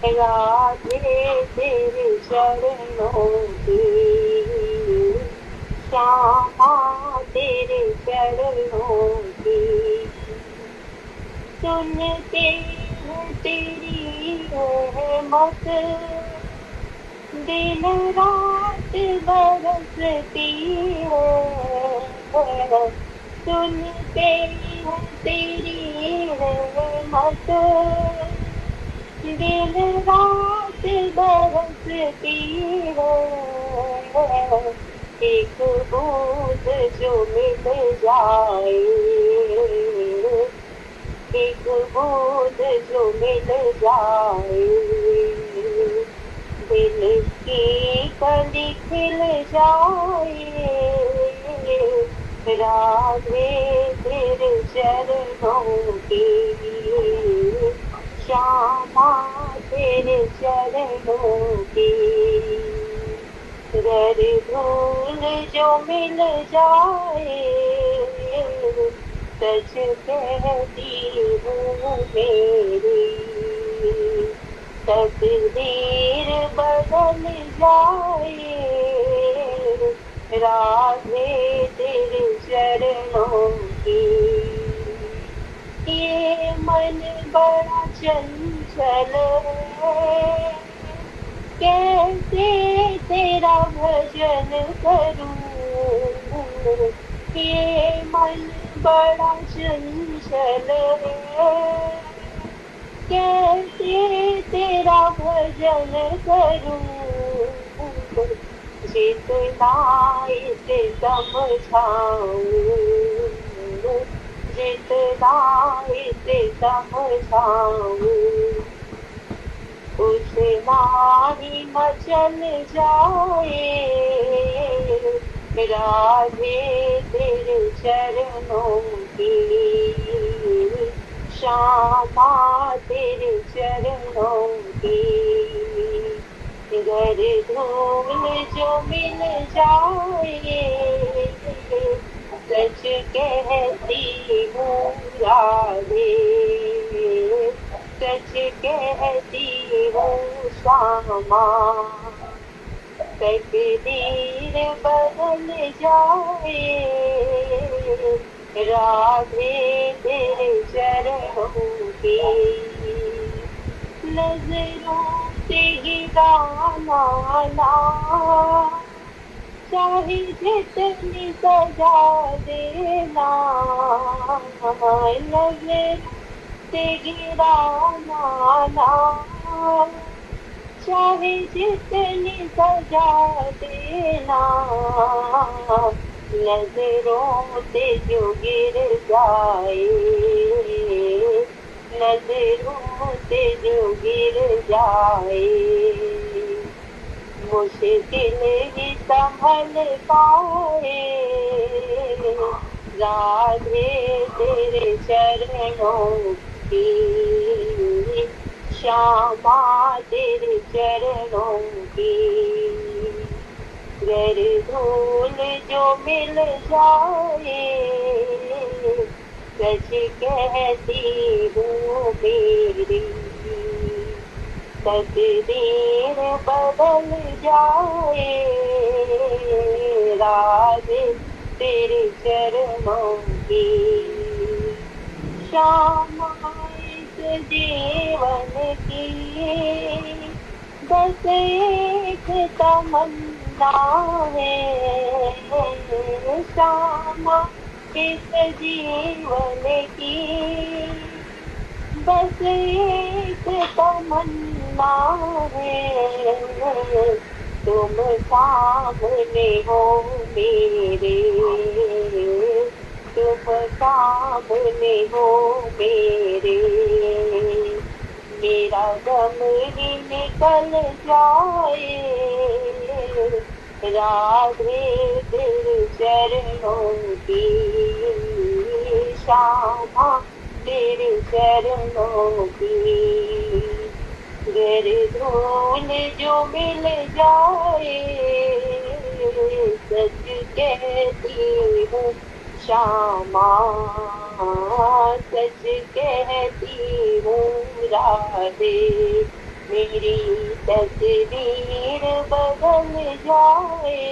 राधे तेरे चरणों की, श्यामा तेरे चरणों की। सुनते हैं तेरी रहमत, दिन रात बरसती है। सुनते हैं तेरी रहमत, दिन रात बरसती है। एक बूंद जो मिल जाए, एक बूंद जो मिल जाए, दिल की कली खिल जाए, राधे तेरे चरणों की, श्यामा तेरे चरणों की। गर धूल जो मिल जाए, सच कहती हूँ मेरी, तकदीर बदल जाए, राधे तेरे चरणों की। ये मन बड़ा चंचल है, कैसे तेरा भजन करूं। ये मन बड़ा चंचल है, कैसे तेरा भजन करूं। जितना इसे समझाऊं, जितना इसे समझाऊं, उतना ही मचल जाए, राधे तेरे चरणों की, श्यामा तेरे चरणों की। गर धूल जो मिल जाए, सच कहती हूँ राधे, सच कहती हूँ श्यामा। तकदीर बदल जाए, राधे तेरे चरणों की। नजरों से गिराना ना, चाहे जितनी सजा देना। नजर से गिराना ना, चाहे जितनी सजा देना। नजरों से जो गिर जाए, नजरों से जो गिर जाए, मुश्किल ही संभल पाए, राधे तेरे चरणों की, श्यामा तेरे चरणों की। गर धूल जो मिल जाए, सच कहती हूँ मेरी, तकदीर बदल जाए, राधे तेरे चरणों की। श्यामा इस जीवन की बस एक तमन्ना है, श्यामा इस जीवन की बस एक तमन्ना है। तुम सामने हो मेरे, तुम सामने हो मेरे, मेरा मेरी निकल जाए, राधे तेरे चरणों की श्यामा, तेरे चरणों की। गर धूल जो मिल जाए, सच कहती हूँ श्यामा, सच कहती हूँ राधे। मेरी तकदीर बदल जाए,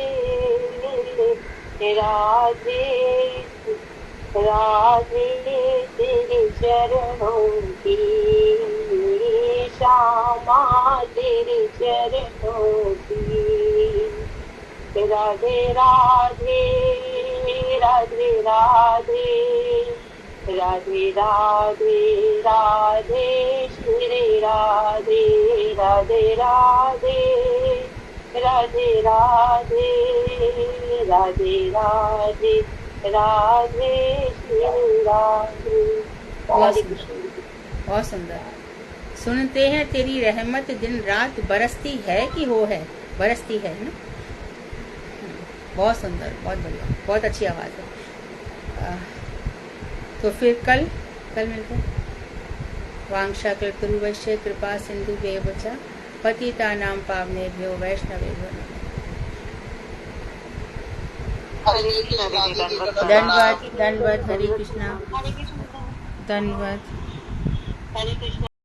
राधे राधे तेरे चरणों की श्यामा, तेरे चरणों की। राधे राधे राधे राधे राधे राधे राधे श्री राधे राधे राधे राधे राधे राधे राधे राधे श्री राधे। बहुत बहुत सुंदर। सुनते हैं तेरी रहमत दिन रात बरसती है कि हो है, बरसती है ना। बहुत सुंदर, बहुत बढ़िया, बहुत अच्छी आवाज़ है। तो फिर कल मिलते हैं। वांशा कल्पतरुवश्य कृपा सिंधु व्यवच पतितानां पावनेभ्यो वैष्णवेभ्यो नमः। धन्यवाद, धन्यवाद। हरे कृष्णा, धन्यवाद। हरे कृष्ण।